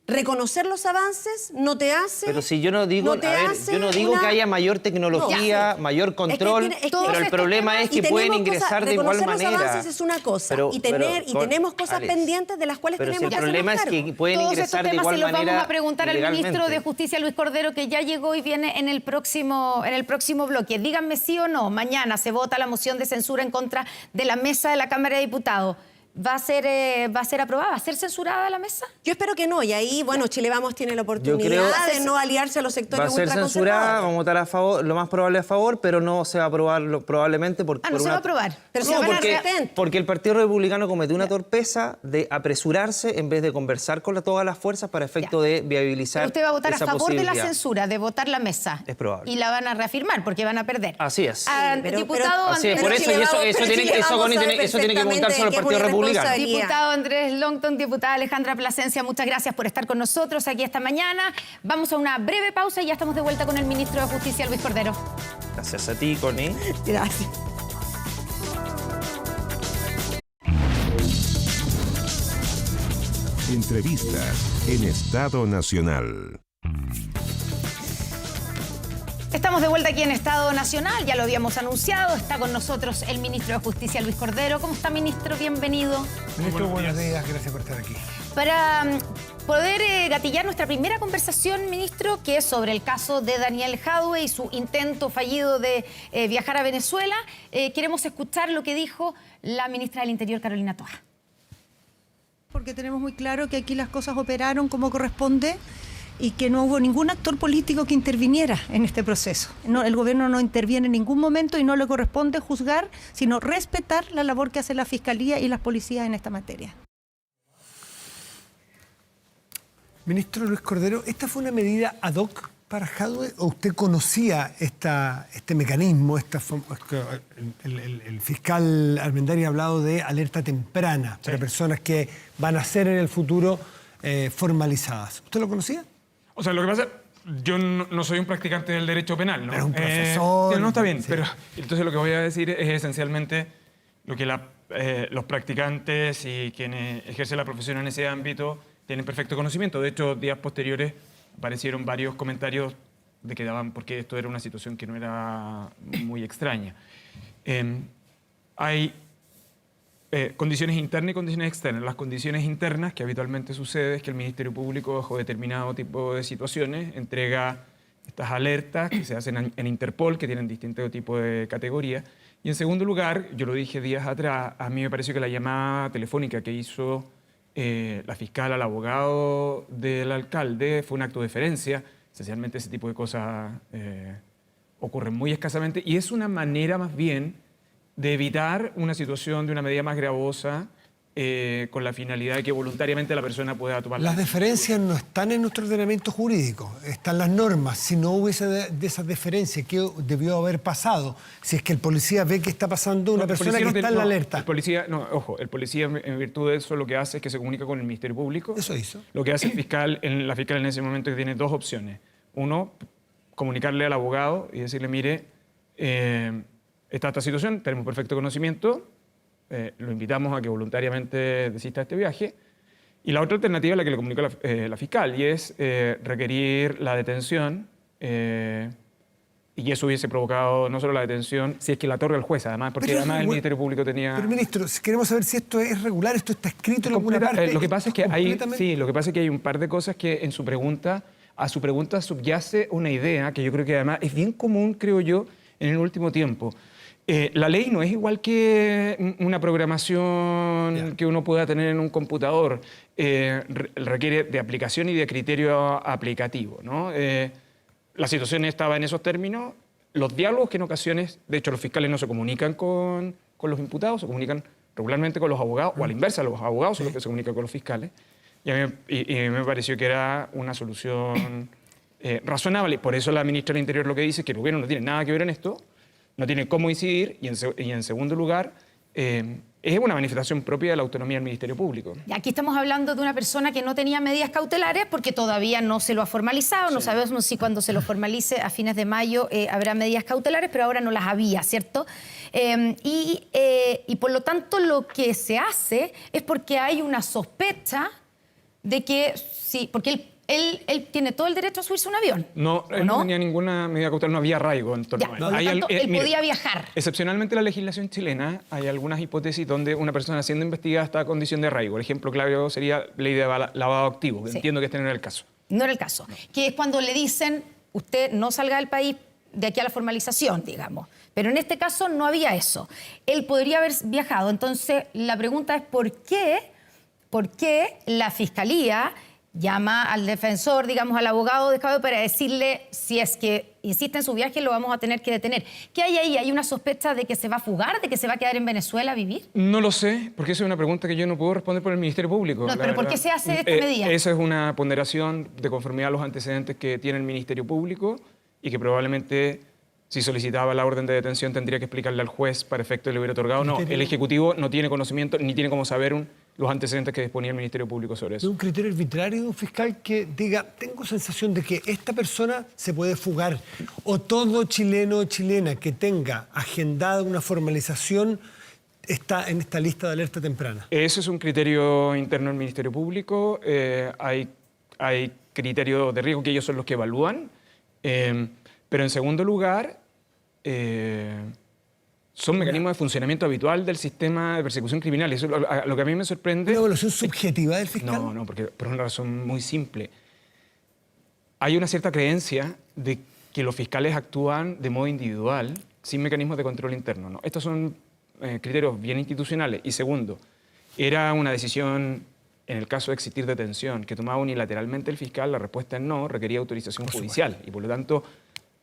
reconocer los avances no te hace. Pero si yo no digo, no te a ver, hace yo no digo una- que haya mayor tecnología, No, mayor control, es que pero todos el estos problema temas- es que y pueden tenemos ingresar cosas- de igual reconocer manera. los avances es una cosa Pero- y pero, tenemos cosas Alex, pendientes de las cuales pero si tenemos el que hacernos problema es cargo. que pueden Todos estos ingresar de temas igual se los manera vamos a preguntar al ministro ilegalmente. de Justicia, Luis Cordero, que ya llegó y viene en el próximo bloque. Díganme sí o no, mañana se vota la moción de censura en contra de la mesa de la Cámara de Diputados. ¿Va a ser aprobada? ¿Va a ser censurada la mesa? Yo espero que no, y ahí, bueno, Chile Vamos tiene la oportunidad creo- de no aliarse a los Va sectores a ser censurada, ultraconservadores. vamos a votar a favor, lo más probable a favor, pero no se va a aprobar probablemente porque... No se va a aprobar. Pero No, se van a porque, arrepentir. porque el Partido Republicano cometió una torpeza de apresurarse en vez de conversar con todas las fuerzas para efecto Ya. de viabilizar Pero usted va a votar a esa favor de la posibilidad. censura, de votar la mesa. Es probable. Y la van a reafirmar porque van a perder. Así es. pero- Diputado Así es, Andrés por eso, y Chile eso Vamos- tiene Chile que, eso, Vamos Connie, sabe eso tiene que perfectamente montarse al que es Partido una Republicano. irresponsabilidad. Diputado Andrés Longton, diputada Alejandra Plasencia, muchas gracias por estar con nosotros aquí esta mañana. Vamos a una breve pausa y ya estamos de vuelta con el ministro de Justicia, Luis Cordero. Gracias a ti, Connie. Gracias. Entrevistas en Estado Nacional. Estamos de vuelta aquí en Estado Nacional, ya lo habíamos anunciado. Está con nosotros el ministro de Justicia, Luis Cordero. ¿Cómo está, ministro? Bienvenido. Ministro, buenos días, gracias por estar aquí. Para poder gatillar nuestra primera conversación, ministro, que es sobre el caso de Daniel Jadue y su intento fallido de viajar a Venezuela, queremos escuchar lo que dijo la ministra del Interior, Carolina Toa. Porque tenemos muy claro que aquí las cosas operaron como corresponde y que no hubo ningún actor político que interviniera en este proceso. No, el gobierno no interviene en ningún momento y no le corresponde juzgar, sino respetar la labor que hace la Fiscalía y las policías en esta materia. Ministro Luis Cordero, ¿esta fue una medida ad hoc para Jadue o usted conocía este mecanismo? El fiscal Armendáriz ha hablado de alerta temprana para personas que van a ser en el futuro formalizadas. ¿Usted lo conocía? O sea, lo que pasa, yo no soy un practicante del derecho penal, ¿no? Pero un profesor, sí, no, está bien, sí. pero entonces lo que voy a decir es esencialmente lo que los practicantes y quienes ejercen la profesión en ese ámbito tienen perfecto conocimiento. De hecho, días posteriores aparecieron varios comentarios de que daban porque esto era una situación que no era muy extraña. Hay condiciones internas y condiciones externas. Las condiciones internas, que habitualmente sucede, es que el Ministerio Público, bajo determinado tipo de situaciones, entrega estas alertas que se hacen en Interpol, que tienen distinto tipo de categoría. Y en segundo lugar, yo lo dije días atrás, a mí me pareció que la llamada telefónica que hizo la fiscal al abogado del alcalde fue un acto de deferencia. Esencialmente ese tipo de cosas ocurren muy escasamente y es una manera más bien de evitar una situación de una medida más gravosa con la finalidad de que voluntariamente la persona pueda tomar Las la deferencias no están en nuestro ordenamiento jurídico, están las normas. Si no hubiese de esas deferencias, ¿qué debió haber pasado? Si es que el policía ve que está pasando una No, el persona que policía no está tiene- en la no, alerta. El policía, no, ojo, el policía en virtud de eso lo que hace es que se comunica con el Ministerio Público. Eso hizo. Lo que hace la fiscal en ese momento tiene dos opciones. Uno, comunicarle al abogado y decirle, mire, está esta situación, tenemos perfecto conocimiento, lo invitamos a que voluntariamente desista de este viaje. Y la otra alternativa es la que le comunicó la fiscal, y es requerir la detención, y eso hubiese provocado no solo la detención, si es que la otorga el juez, además, porque Pero además el bueno, Ministerio Público tenía... Pero, ministro, si queremos saber si esto es regular, esto está escrito en alguna parte. Lo que pasa es que completamente- lo que pasa es que hay un par de cosas que en a su pregunta subyace una idea que yo creo que además es bien común, creo yo, en el último tiempo. La ley no es igual que una programación que uno pueda tener en un computador. Requiere de aplicación y de criterio aplicativo, ¿no? La situación estaba en esos términos. Los diálogos que en ocasiones, de hecho, los fiscales no se comunican con los imputados, se comunican regularmente con los abogados, o a la inversa, los abogados son los que se comunican con los fiscales. Y me pareció que era una solución razonable. Por eso la ministra del Interior lo que dice es que el gobierno no tiene nada que ver en esto, no tiene cómo incidir, y en segundo lugar, es una manifestación propia de la autonomía del Ministerio Público. Y aquí estamos hablando de una persona que no tenía medidas cautelares porque todavía no se lo ha formalizado. No sabemos si cuando se lo formalice a fines de mayo habrá medidas cautelares, pero ahora no las había, ¿cierto? Y por lo tanto lo que se hace es porque hay una sospecha de que sí, porque él tiene todo el derecho a subirse a un avión. No, ¿o él no tenía ninguna medida cautelar, no había arraigo en torno Ya, a por lo tanto, él mire, podía viajar. Excepcionalmente en la legislación chilena hay algunas hipótesis donde una persona siendo investigada está a condición de arraigo. El ejemplo claro sería ley de lavado activo, que Sí. entiendo que este no era el caso. No era el caso. Que es cuando le dicen, usted no salga del país de aquí a la formalización, digamos. Pero en este caso no había eso. Él podría haber viajado. Entonces, la pregunta es ¿por qué la Fiscalía llama al defensor, digamos, al abogado de Escabio para decirle si es que insiste en su viaje lo vamos a tener que detener? ¿Qué hay ahí? ¿Hay una sospecha de que se va a fugar, de que se va a quedar en Venezuela a vivir? No lo sé, porque esa es una pregunta que yo no puedo responder por el Ministerio Público. No, la pero ¿por verdad. qué se hace esta medida? Esa es una ponderación de conformidad a los antecedentes que tiene el Ministerio Público y que probablemente, si solicitaba la orden de detención, tendría que explicarle al juez para efecto de le hubiera otorgado. No, el Ejecutivo no tiene conocimiento ni tiene cómo saber los antecedentes que disponía el Ministerio Público sobre ¿Es eso. un criterio arbitrario de un fiscal que diga, tengo sensación de que esta persona se puede fugar? ¿O todo chileno o chilena que tenga agendada una formalización está en esta lista de alerta temprana? Ese es un criterio interno del Ministerio Público. Hay criterios de riesgo que ellos son los que evalúan. Pero en segundo lugar, son mecanismos de funcionamiento habitual del sistema de persecución criminal. Eso es lo que a mí me sorprende. ¿Una evaluación subjetiva del fiscal? No, porque por una razón muy simple. Hay una cierta creencia de que los fiscales actúan de modo individual, sin mecanismos de control interno, ¿no? Estos son criterios bien institucionales. Y segundo, era una decisión, en el caso de existir detención, que tomaba unilateralmente el fiscal. La respuesta es no, requería autorización judicial. Y por lo tanto,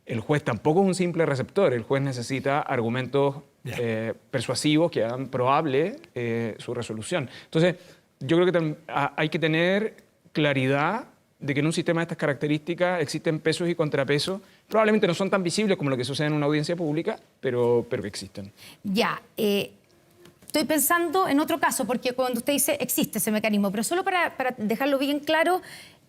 el juez tampoco es un simple receptor. El juez necesita argumentos persuasivos que hagan probable su resolución. Entonces, yo creo que hay que tener claridad de que en un sistema de estas características existen pesos y contrapesos. Probablemente no son tan visibles como lo que sucede en una audiencia pública, pero que existen. Ya, estoy pensando en otro caso, porque cuando usted dice existe ese mecanismo, pero solo para dejarlo bien claro,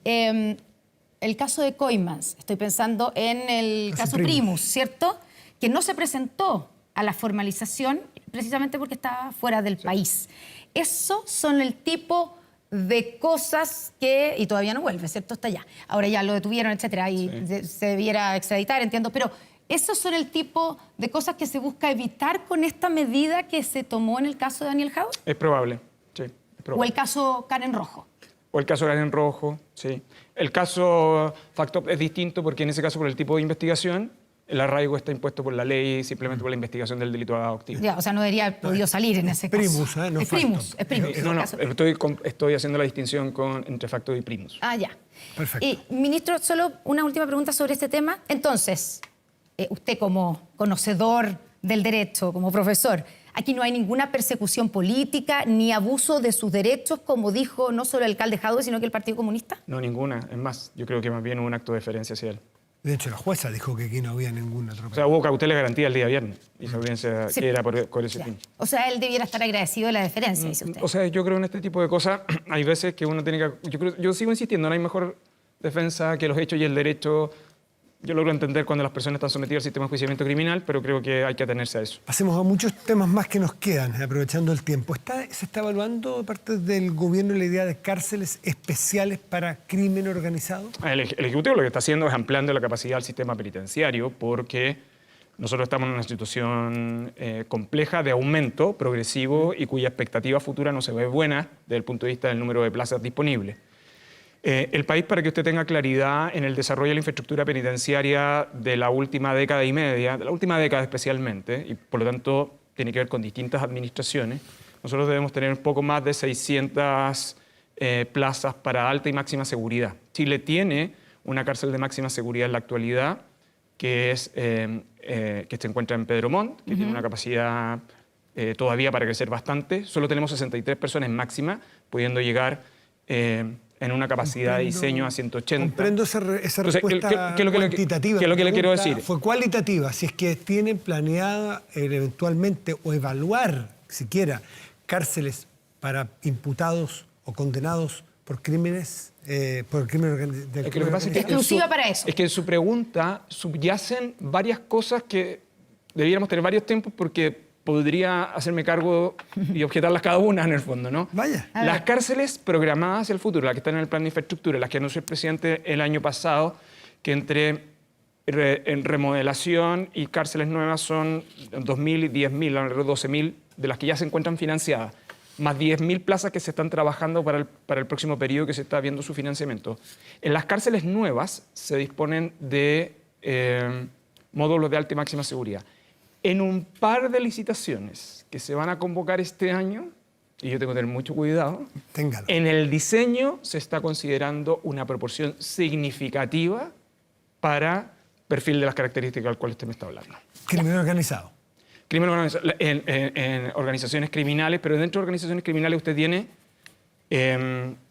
el caso de Coimans, estoy pensando en el caso Primus, ¿cierto? Que no se presentó a la formalización precisamente porque estaba fuera del país. Esos son el tipo de cosas que... Y todavía no vuelve, ¿cierto? Está allá. Ahora ya lo detuvieron, etcétera, y se debiera extraditar, entiendo. Pero esos son el tipo de cosas que se busca evitar con esta medida que se tomó en el caso de Daniel Jauregui. Es probable, sí. Es probable. O el caso Karen Rojo. O el caso Karen Rojo, sí. El caso Factop es distinto porque en ese caso, por el tipo de investigación, el arraigo está impuesto por la ley simplemente por la investigación del delito adoptivo. Ya, o sea, no debería haber podido salir en ese caso. Primus, ¿eh? No es Primus, Factop. es Primus. No, el caso Primus. estoy haciendo la distinción entre Factop y Primus. Ah, ya. Perfecto. Y, ministro, solo una última pregunta sobre este tema. Entonces, usted como conocedor del derecho, como profesor, Aquí no hay ninguna persecución política ni abuso de sus derechos, como dijo no solo el alcalde Jadwe, sino que el Partido Comunista. No, ninguna. Es más, yo creo que más bien hubo un acto de deferencia hacia él. De hecho, la jueza dijo que aquí no había ningún O atropello. sea, hubo cautela de garantía el día viernes. Y esa audiencia Sí. que era por ese Ya. fin. O sea, él debiera estar agradecido de la deferencia, dice usted. O sea, yo creo en este tipo de cosas hay veces que uno tiene que... Yo sigo insistiendo, no hay mejor defensa que los hechos y el derecho. Yo logro entender cuando las personas están sometidas al sistema de enjuiciamiento criminal, pero creo que hay que atenerse a eso. Pasemos a muchos temas más que nos quedan, aprovechando el tiempo. ¿Se está evaluando de parte del gobierno la idea de cárceles especiales para crimen organizado? El Ejecutivo lo que está haciendo es ampliando la capacidad del sistema penitenciario porque nosotros estamos en una situación compleja de aumento progresivo y cuya expectativa futura no se ve buena desde el punto de vista del número de plazas disponibles. El país, para que usted tenga claridad en el desarrollo de la infraestructura penitenciaria de la última década y media, de la última década especialmente, y por lo tanto tiene que ver con distintas administraciones, nosotros debemos tener un poco más de 600 plazas para alta y máxima seguridad. Chile tiene una cárcel de máxima seguridad en la actualidad, que se encuentra en Pedro Montt, que tiene una capacidad todavía para crecer bastante. Solo tenemos 63 personas en máxima, pudiendo llegar en una capacidad de diseño a 180. Comprendo esa Entonces, respuesta ¿qué es lo que cuantitativa. qué es lo que le quiero pregunta decir? Fue cualitativa, si es que tienen planeada eventualmente o evaluar, siquiera, cárceles para imputados o condenados por crímenes, por crimen del Es que lo que pasa es que Exclusiva para eso. Es que en su pregunta subyacen varias cosas que debiéramos tener varios tiempos porque podría hacerme cargo y objetarlas cada una en el fondo, ¿no? Vaya. Las cárceles programadas hacia el futuro, las que están en el plan de infraestructura, las que anunció el presidente el año pasado, que en remodelación y cárceles nuevas son 2.000 y 10.000, alrededor de 12.000 de las que ya se encuentran financiadas, más 10.000 plazas que se están trabajando para el próximo periodo que se está viendo su financiamiento. En las cárceles nuevas se disponen de módulos de alta y máxima seguridad. En un par de licitaciones que se van a convocar este año, y yo tengo que tener mucho cuidado, Téngalo. en el diseño se está considerando una proporción significativa para perfil de las características al cual usted me está hablando. Crimen organizado. Crimen organizado, en organizaciones criminales, pero dentro de organizaciones criminales usted tiene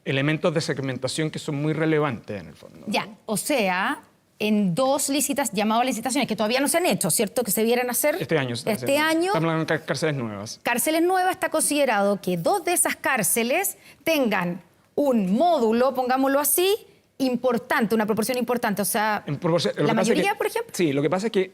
elementos de segmentación que son muy relevantes en el fondo. Ya, o sea, en dos llamadas licitaciones que todavía no se han hecho, ¿cierto? Que se vieran hacer Este año. Este año, Estamos hablando de cárceles nuevas. cárceles nuevas, está considerado que dos de esas cárceles tengan un módulo, pongámoslo así, importante, una proporción importante. O sea, En proporción- lo la que pasa es mayoría, que- por ejemplo. Sí, lo que pasa es que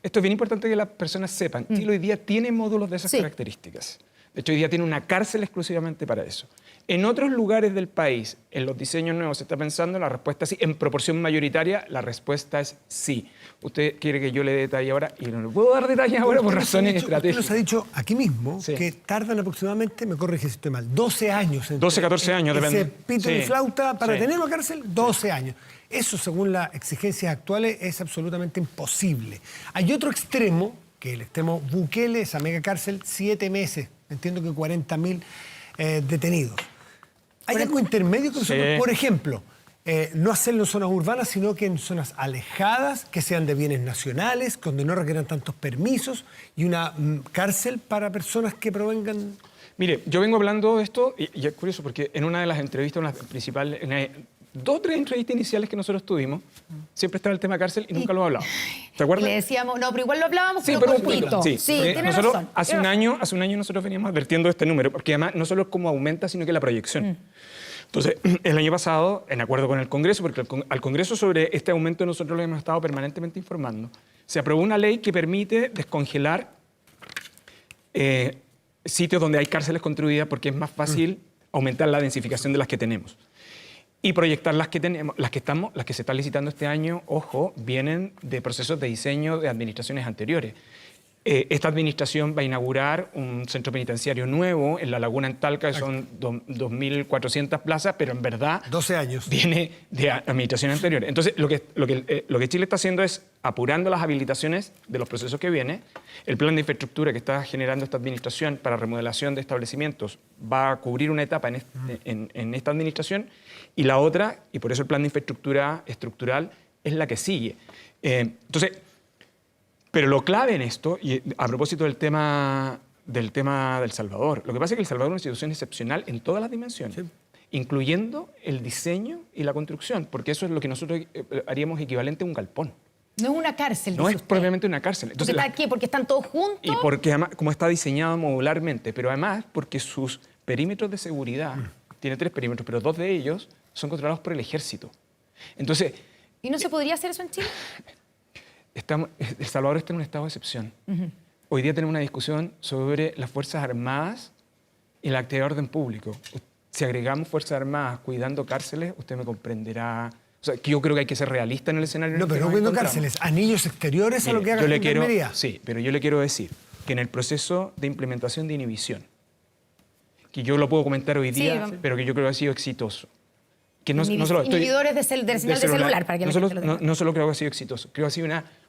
esto es bien importante que las personas sepan. Chile hoy día tiene módulos de esas Sí. características. De hecho, hoy día tiene una cárcel exclusivamente para eso. En otros lugares del país, en los diseños nuevos, se está pensando, la respuesta es sí. En proporción mayoritaria, la respuesta es sí. Usted quiere que yo le dé detalle ahora, y no le puedo dar detalle ahora por razones Usted nos ha estratégicas. dicho aquí mismo Sí. que tardan aproximadamente, me corrige si estoy mal, 12 años. entre 12, 14 años, ese depende. pito y Sí. flauta para Sí. tener una cárcel, 12 años. Eso, según las exigencias actuales, es absolutamente imposible. Hay otro extremo, que el extremo Bukele, esa mega cárcel, 7 meses. Entiendo que 40.000 detenidos. ¿Hay algo intermedio que nosotros, Sí. por ejemplo, no hacerlo en zonas urbanas, sino que en zonas alejadas, que sean de bienes nacionales, donde no requieran tantos permisos, y una cárcel para personas que provengan? Mire, yo vengo hablando de esto, y es curioso porque en una de las entrevistas, una principal, dos o tres entrevistas iniciales que nosotros tuvimos, siempre estaba el tema cárcel y nunca lo he hablado. ¿Te Y acuerdas? le decíamos, no, pero igual lo hablábamos, Sí, pero pero un cortito. poquito. Sí, Porque tiene nosotros razón. hace un año nosotros veníamos advirtiendo de este número, porque además no solo es cómo aumenta, sino que la proyección. Entonces, el año pasado, en acuerdo con el Congreso, porque al Congreso sobre este aumento nosotros lo hemos estado permanentemente informando, se aprobó una ley que permite descongelar sitios donde hay cárceles construidas porque es más fácil aumentar la densificación de las que tenemos. Y proyectar las que tenemos, las que se están licitando este año, ojo, vienen de procesos de diseño de administraciones anteriores. Esta administración va a inaugurar un centro penitenciario nuevo en La Laguna, en Talca, que son 2.400 plazas, pero en verdad 12 años. viene de administración anterior. Entonces, lo que Chile está haciendo es apurando las habilitaciones de los procesos que vienen. El plan de infraestructura que está generando esta administración para remodelación de establecimientos va a cubrir una etapa en esta administración, y la otra, y por eso el plan de infraestructura estructural, es la que sigue. Entonces, pero lo clave en esto, y a propósito del tema del tema del Salvador. Lo que pasa es que El Salvador es una institución excepcional en todas las dimensiones, incluyendo el diseño y la construcción, porque eso es lo que nosotros haríamos equivalente a un galpón. No es una cárcel, No dice es usted. propiamente una cárcel. Entonces, ¿por qué? Porque están todos juntos. Y porque además, como está diseñado modularmente, pero además porque sus perímetros de seguridad, tiene 3 perímetros, pero 2 de ellos son controlados por el ejército. Entonces, ¿Y no se podría hacer eso en Chile? El Salvador está en un estado de excepción. Hoy día tenemos una discusión sobre las Fuerzas Armadas y la actividad de orden público. Si agregamos Fuerzas Armadas cuidando cárceles, usted me comprenderá. O sea, que yo creo que hay que ser realista en el escenario. No, pero no cuidando cárceles, anillos exteriores a lo que haga la Gendarmería. Sí, pero yo le quiero decir que en el proceso de implementación de inhibición, que yo lo puedo comentar hoy día, pero que yo creo que ha sido exitoso. Que no solo inhibidores de señal de celular, para que la gente lo tenga. No solo creo que ha sido exitoso, creo que ha sido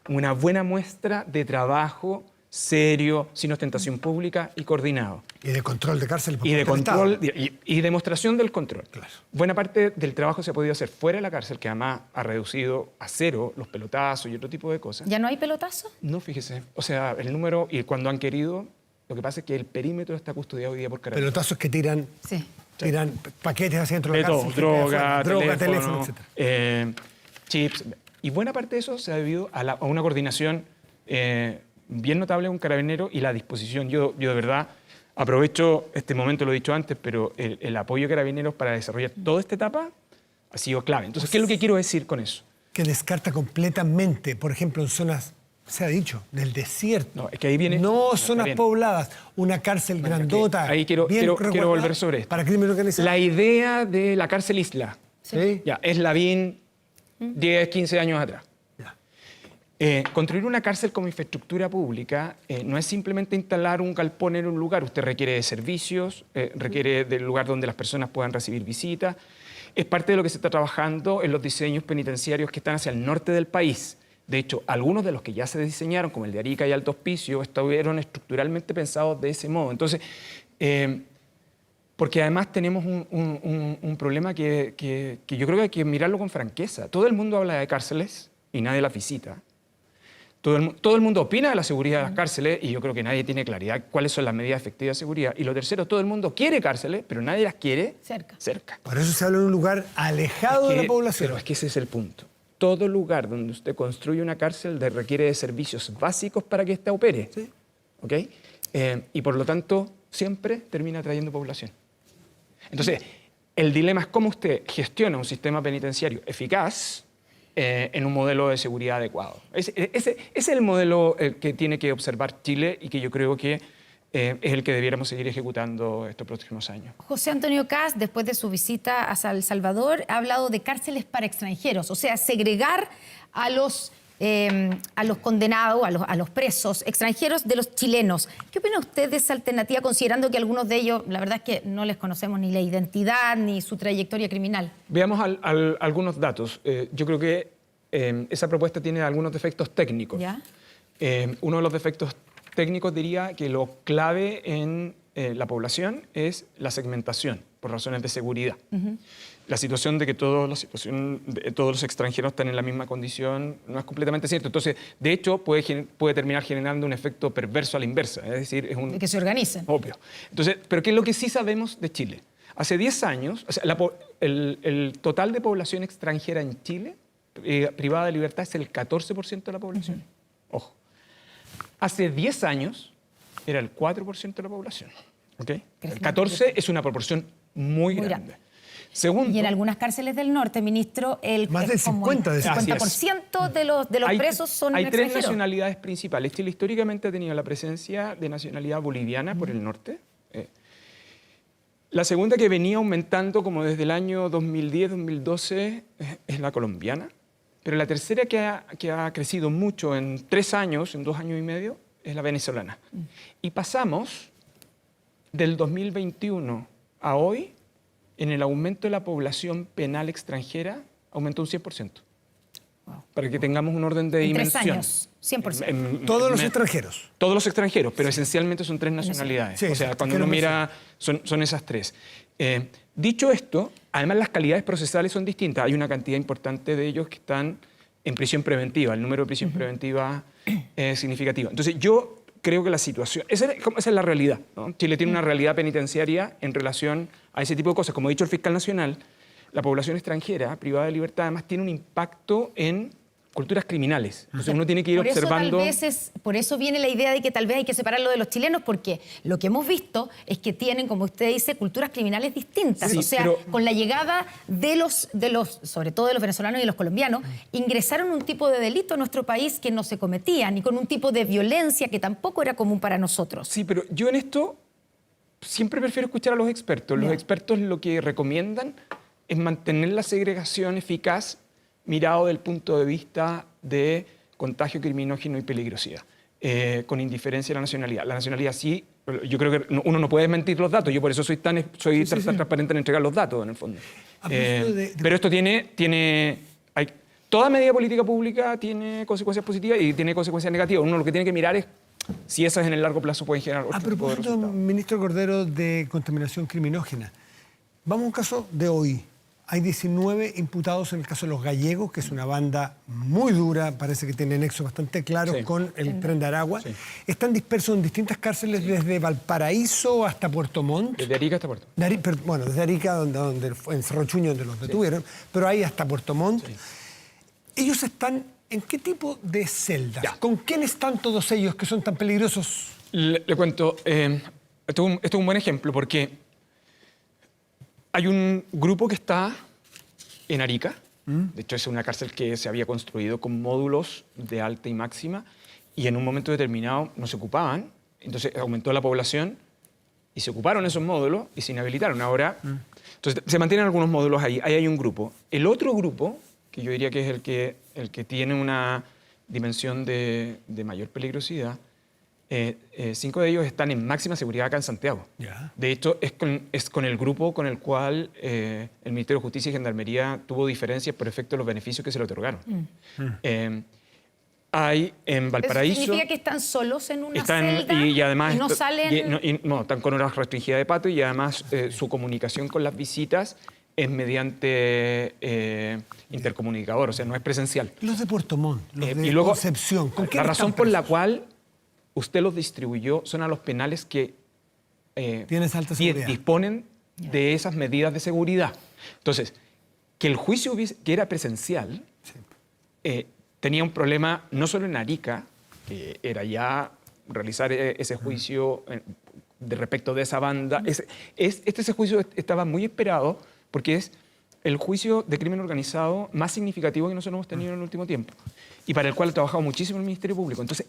una buena muestra de trabajo serio, sin ostentación pública y coordinado. Y de control de cárceles por Y de parte del control Estado. y demostración del control. Claro. Buena parte del trabajo se ha podido hacer fuera de la cárcel, que además ha reducido a 0 los pelotazos y otro tipo de cosas. ¿Ya no hay pelotazo? No, fíjese. O sea, el número, y cuando han querido, lo que pasa es que el perímetro está custodiado hoy día por carabineros. Pelotazos que tiran paquetes hacia dentro de De la todo, cárcel. droga, teléfono, etc. Chips. Y buena parte de eso se ha debido a una coordinación bien notable con Carabineros y la disposición. Yo de verdad aprovecho este momento, lo he dicho antes, pero el apoyo de Carabineros para desarrollar toda esta etapa ha sido clave. Entonces, ¿qué es lo que quiero decir con eso? Que descarta completamente, por ejemplo, en zonas, se ha dicho, del desierto. No, es que ahí viene... No está zonas bien. pobladas, una cárcel grandota. Ahí quiero resguardada volver sobre esto. Para crimen organizado. La idea de la cárcel isla, ¿Sí? ya, es Lavín 10, 15 años atrás. Construir una cárcel como infraestructura pública no es simplemente instalar un galpón en un lugar. Usted requiere de servicios, requiere del lugar donde las personas puedan recibir visitas. Es parte de lo que se está trabajando en los diseños penitenciarios que están hacia el norte del país. De hecho, algunos de los que ya se diseñaron, como el de Arica y Alto Hospicio, estuvieron estructuralmente pensados de ese modo. Entonces, porque además tenemos un problema que yo creo que hay que mirarlo con franqueza. Todo el mundo habla de cárceles y nadie las visita. Todo el mundo opina de la seguridad de las cárceles y yo creo que nadie tiene claridad cuáles son las medidas efectivas de seguridad. Y lo tercero, todo el mundo quiere cárceles, pero nadie las quiere cerca. Por eso se habla de un lugar alejado de la población. Pero es que ese es el punto. Todo lugar donde usted construye una cárcel requiere de servicios básicos para que ésta opere. Sí. ¿Ok? Y por lo tanto, siempre termina atrayendo población. Entonces, el dilema es cómo usted gestiona un sistema penitenciario eficaz en un modelo de seguridad adecuado. Ese es el modelo que tiene que observar Chile y que yo creo que es el que debiéramos seguir ejecutando estos próximos años. José Antonio Kast, después de su visita a El Salvador, ha hablado de cárceles para extranjeros, o sea, segregar a los condenados, a los presos extranjeros de los chilenos. ¿Qué opina usted de esa alternativa, considerando que algunos de ellos, la verdad es que no les conocemos ni la identidad ni su trayectoria criminal? Veamos algunos datos. Yo creo que esa propuesta tiene algunos defectos técnicos. ¿Ya? Uno de los defectos técnicos diría que lo clave en la población es la segmentación, por razones de seguridad. La situación de que todos los extranjeros están en la misma condición no es completamente cierto. Entonces, de hecho, puede terminar generando un efecto perverso a la inversa. Es decir, es un... De que se organicen. Obvio. Entonces, pero ¿qué es lo que sí sabemos de Chile? Hace 10 años, o sea, el total de población extranjera en Chile, privada de libertad, es el 14% de la población. Ojo. Hace 10 años era el 4% de la población. ¿Okay? El 14% es una proporción muy grande. Segundo, y en algunas cárceles del norte, ministro, más del 50% de los presos son Hay extranjeros. 3 nacionalidades principales. Chile históricamente ha tenido la presencia de nacionalidad boliviana por el norte. La segunda, que venía aumentando como desde el año 2010-2012, es la colombiana. Pero la tercera que ha crecido mucho en 3 años, en 2 años y medio, es la venezolana. Y pasamos del 2021 a hoy, en el aumento de la población penal extranjera, aumentó un 100%. Wow. Para que tengamos un orden de dimensión. 3 años, 100%. Todos los extranjeros. Todos los extranjeros, pero esencialmente son 3 nacionalidades. Sí, o sea, cuando uno mira, son esas 3. Dicho esto, además las calidades procesales son distintas. Hay una cantidad importante de ellos que están en prisión preventiva. El número de prisión preventiva es significativo. Entonces yo creo que la situación... Esa es la realidad, ¿no? Chile tiene una realidad penitenciaria en relación a ese tipo de cosas. Como ha dicho el fiscal nacional, la población extranjera privada de libertad además tiene un impacto en culturas criminales. Entonces uno tiene que ir Por eso, observando... por eso viene la idea de que tal vez hay que separarlo de los chilenos, porque lo que hemos visto es que tienen, como usted dice, culturas criminales distintas. Sí, o sea, pero- con la llegada de los, sobre todo de los venezolanos y de los colombianos, ingresaron un tipo de delito en nuestro país que no se cometían y con un tipo de violencia que tampoco era común para nosotros. Sí, pero yo en esto siempre prefiero escuchar a los expertos. Los Ya. expertos lo que recomiendan es mantener la segregación eficaz mirado del punto de vista de contagio criminógeno y peligrosidad, con indiferencia a la nacionalidad. La nacionalidad sí, yo creo que uno no puede mentir los datos, yo por eso soy tan transparente en entregar los datos, en el fondo. A propósito de- Pero esto toda medida política pública tiene consecuencias positivas y tiene consecuencias negativas. Uno lo que tiene que mirar es si esas en el largo plazo pueden generar otro A tipo de propósito, resultados. ministro Cordero, de contaminación criminógena, vamos a un caso de hoy. Hay 19 imputados en el caso de los gallegos, que es una banda muy dura, parece que tiene nexos bastante claros Sí. con el Tren de Aragua. Sí. Están dispersos en distintas cárceles desde Valparaíso hasta Puerto Montt. Desde Arica hasta Puerto. Bueno, desde Arica, donde en Cerro Chuño, donde los detuvieron, pero ahí hasta Puerto Montt. Ellos están en qué tipo de celdas? Ya. ¿Con quién están todos ellos que son tan peligrosos? Le cuento, esto es un buen ejemplo porque hay un grupo que está en Arica, de hecho es una cárcel que se había construido con módulos de alta y máxima y en un momento determinado no se ocupaban, entonces aumentó la población y se ocuparon esos módulos y se inhabilitaron. Ahora, entonces se mantienen algunos módulos ahí hay un grupo. El otro grupo, que yo diría que es el que tiene una dimensión de mayor peligrosidad, 5 de ellos están en máxima seguridad acá en Santiago. Ya. De hecho, es con el grupo con el cual el Ministerio de Justicia y Gendarmería tuvo diferencias por efecto de los beneficios que se le otorgaron. Hay en ¿Eso Valparaíso... significa que están solos en una Están, celda y además y no salen? no, están con horas restringidas de pato y además su comunicación con las visitas es mediante intercomunicador, o sea, no es presencial. Los de Puerto Montt, los de y luego, Concepción. ¿Con la quién razón están por la presos? cual usted los distribuyó son a los penales que Tienes alta seguridad. disponen de esas medidas de seguridad. Entonces, que el juicio que era presencial tenía un problema no solo en Arica, que era ya realizar ese juicio de respecto de esa banda. Ese juicio estaba muy esperado porque es el juicio de crimen organizado más significativo que nosotros hemos tenido en el último tiempo y para el cual ha trabajado muchísimo el Ministerio Público. Entonces,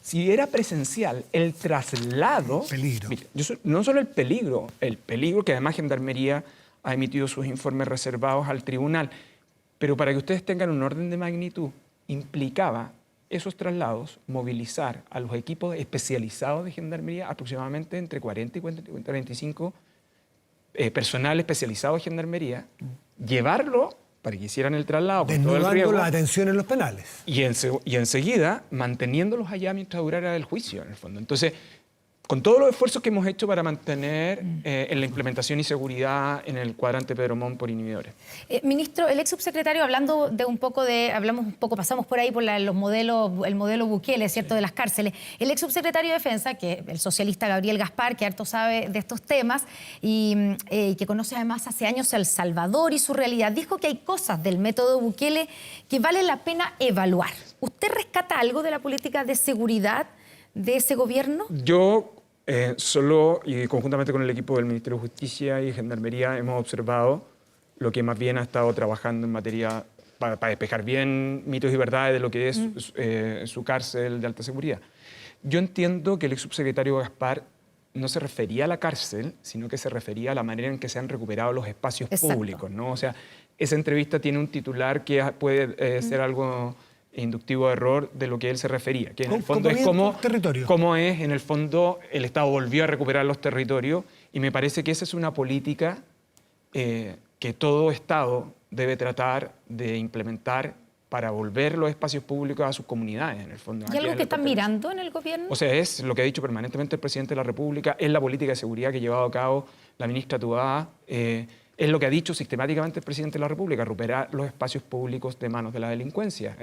si era presencial, el traslado... Peligro. Mire, no solo el peligro que además Gendarmería ha emitido sus informes reservados al tribunal, pero para que ustedes tengan un orden de magnitud, implicaba esos traslados movilizar a los equipos especializados de Gendarmería aproximadamente entre 40 y 45 personal especializado de Gendarmería, llevarlo para que hicieran el traslado con todo el Desnudando riesgo la atención en los penales. y enseguida manteniéndolos allá mientras durara el juicio, en el fondo. Entonces, con todos los esfuerzos que hemos hecho para mantener en la implementación y seguridad en el cuadrante Pedro Montt por inhibidores. Ministro, el ex subsecretario, pasamos por ahí por el modelo Bukele, ¿cierto?, de las cárceles. El ex subsecretario de Defensa, que el socialista Gabriel Gaspar, que harto sabe de estos temas y que conoce además hace años El Salvador y su realidad, dijo que hay cosas del método Bukele que vale la pena evaluar. ¿Usted rescata algo de la política de seguridad de ese gobierno? Yo solo, y conjuntamente con el equipo del Ministerio de Justicia y Gendarmería, hemos observado lo que más bien ha estado trabajando en materia para despejar bien mitos y verdades de lo que es su cárcel de alta seguridad. Yo entiendo que el ex subsecretario Gaspar no se refería a la cárcel, sino que se refería a la manera en que se han recuperado los espacios Exacto. públicos, ¿no? O sea, esa entrevista tiene un titular que puede ser algo inductivo de error de lo que él se refería, que en el fondo es cómo es, en el fondo, el Estado volvió a recuperar los territorios y me parece que esa es una política que todo Estado debe tratar de implementar para volver los espacios públicos a sus comunidades, en el fondo. ¿Hay algo que están mirando en el gobierno? O sea, es lo que ha dicho permanentemente el presidente de la República, es la política de seguridad que ha llevado a cabo la ministra Toubá, es lo que ha dicho sistemáticamente el presidente de la República, recuperar los espacios públicos de manos de la delincuencia.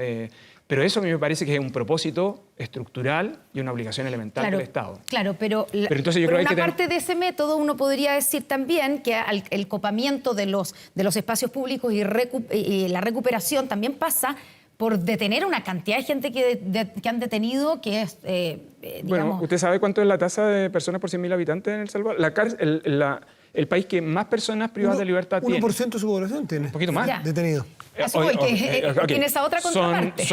Pero eso a mí me parece que es un propósito estructural y una obligación elemental del Estado. Claro, pero entonces yo por creo una que parte de ese método uno podría decir también que el copamiento de los espacios públicos y la recuperación también pasa por detener una cantidad de gente que han detenido, que es, digamos... Bueno, ¿usted sabe cuánto es la tasa de personas por 100.000 habitantes en El Salvador? El país que más personas privadas de libertad tiene. 1% de su población tiene. Un poquito más. Ya. Detenido. Eso voy, que tiene esa otra contraparte.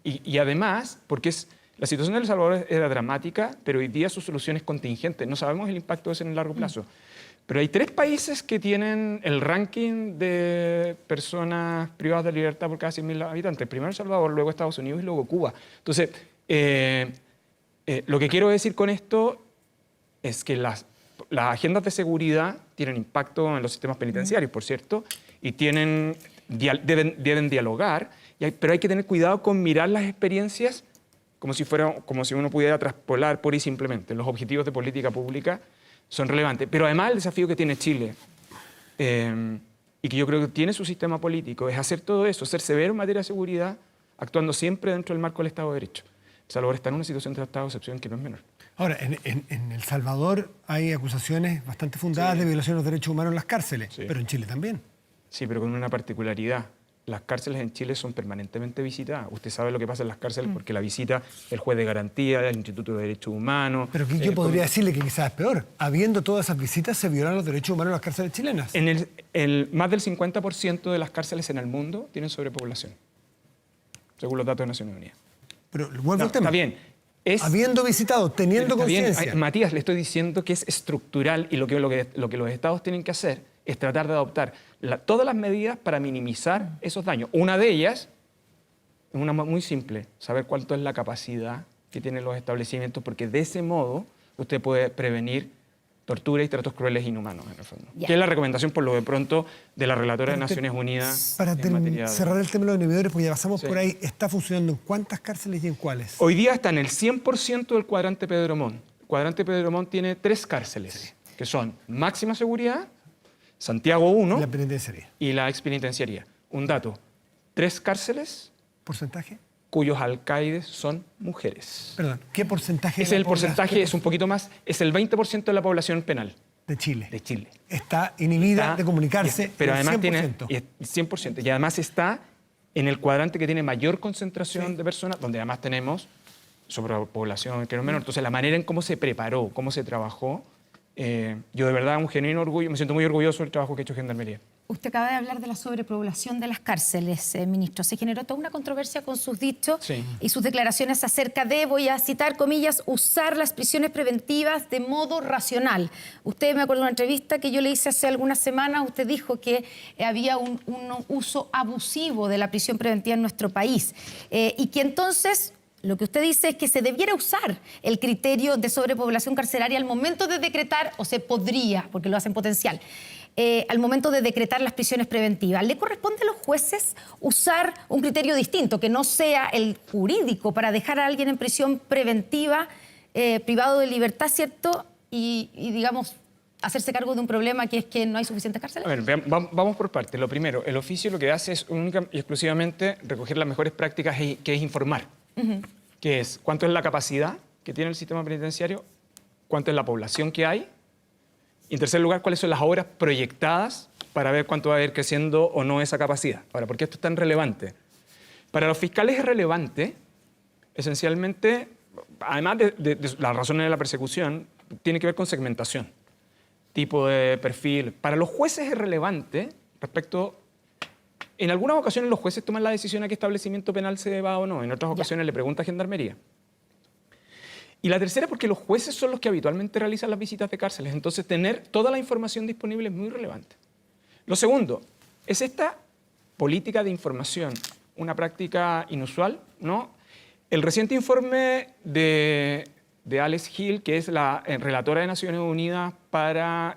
Y además, porque la situación de El Salvador era dramática, pero hoy día su solución es contingente. No sabemos el impacto de eso en el largo plazo. Pero hay 3 países que tienen el ranking de personas privadas de libertad por cada 100.000 habitantes. Primero El Salvador, luego Estados Unidos y luego Cuba. Entonces, lo que quiero decir con esto es que las agendas de seguridad tienen impacto en los sistemas penitenciarios, por cierto, y deben dialogar, pero hay que tener cuidado con mirar las experiencias como si uno pudiera traspolar pura y simplemente. Los objetivos de política pública son relevantes. Pero además el desafío que tiene Chile, y que yo creo que tiene su sistema político, es hacer todo eso, ser severo en materia de seguridad, actuando siempre dentro del marco del Estado de Derecho. El Salvador está en una situación de estado de excepción que no es menor. Ahora, en El Salvador hay acusaciones bastante fundadas de violación de los derechos humanos en las cárceles, pero en Chile también. Sí, pero con una particularidad. Las cárceles en Chile son permanentemente visitadas. Usted sabe lo que pasa en las cárceles porque la visita el juez de garantía, el Instituto de Derechos Humanos. Pero yo podría decirle que quizás es peor. Habiendo todas esas visitas, se violan los derechos humanos en las cárceles chilenas. Más del 50% de las cárceles en el mundo tienen sobrepoblación, según los datos de Naciones Unidas. Pero vuelvo al tema. Está bien. Habiendo visitado, teniendo conciencia. Matías, le estoy diciendo que es estructural y lo que los estados tienen que hacer es tratar de adoptar todas las medidas para minimizar esos daños. Una de ellas es una muy simple, saber cuánto es la capacidad que tienen los establecimientos, porque de ese modo usted puede prevenir tortura y tratos crueles e inhumanos, en el fondo. Que es la recomendación, por lo de pronto, de la relatora de Naciones Unidas. Para en materia cerrar el tema de los inhibidores, porque ya pasamos por ahí, ¿está funcionando en cuántas cárceles y en cuáles? Hoy día está en el 100% del cuadrante Pedro Montt. El cuadrante Pedro Montt tiene 3 cárceles, que son máxima seguridad, Santiago 1 La penitenciaría. y la expenitenciaría. Un dato, 3 cárceles ¿Porcentaje? cuyos alcaides son mujeres. Perdón, ¿qué porcentaje? Es el porcentaje, es un poquito más, es el 20% de la población penal de Chile. de Chile. Está inhibida de comunicarse. Pero el además 100%. tiene 100%. Y además está en el cuadrante que tiene mayor concentración de personas, donde además tenemos sobrepoblación que no es menor. Entonces, la manera en cómo se preparó, cómo se trabajó, yo de verdad un genuino orgullo, me siento muy orgulloso del trabajo que ha hecho Gendarmería. Usted acaba de hablar de la sobrepoblación de las cárceles, ministro. Se generó toda una controversia con sus dichos y sus declaraciones acerca de, voy a citar comillas, usar las prisiones preventivas de modo racional. Usted, me acuerdo de una entrevista que yo le hice hace algunas semanas, usted dijo que había un uso abusivo de la prisión preventiva en nuestro país y que entonces... Lo que usted dice es que se debiera usar el criterio de sobrepoblación carcelaria al momento de decretar, o se podría, porque lo hacen potencial, al momento de decretar las prisiones preventivas. ¿Le corresponde a los jueces usar un criterio distinto, que no sea el jurídico, para dejar a alguien en prisión preventiva, privado de libertad, ¿cierto? Y digamos, hacerse cargo de un problema que es que no hay suficientes cárceles? A ver, vamos por partes. Lo primero, el oficio lo que hace es única y exclusivamente recoger las mejores prácticas, que es informar. Que es cuánto es la capacidad que tiene el sistema penitenciario, cuánto es la población que hay, y en tercer lugar, cuáles son las obras proyectadas para ver cuánto va a ir creciendo o no esa capacidad. Ahora, ¿por qué esto es tan relevante? Para los fiscales es relevante, esencialmente, además de las razones de la persecución, tiene que ver con segmentación, tipo de perfil. Para los jueces es relevante respecto... En algunas ocasiones los jueces toman la decisión a qué establecimiento penal se va o no. En otras ocasiones le pregunta a Gendarmería. Y la tercera, porque los jueces son los que habitualmente realizan las visitas de cárceles. Entonces, tener toda la información disponible es muy relevante. Lo segundo, ¿es esta política de información una práctica inusual? ¿No? El reciente informe de Alex Hill, que es la relatora de Naciones Unidas para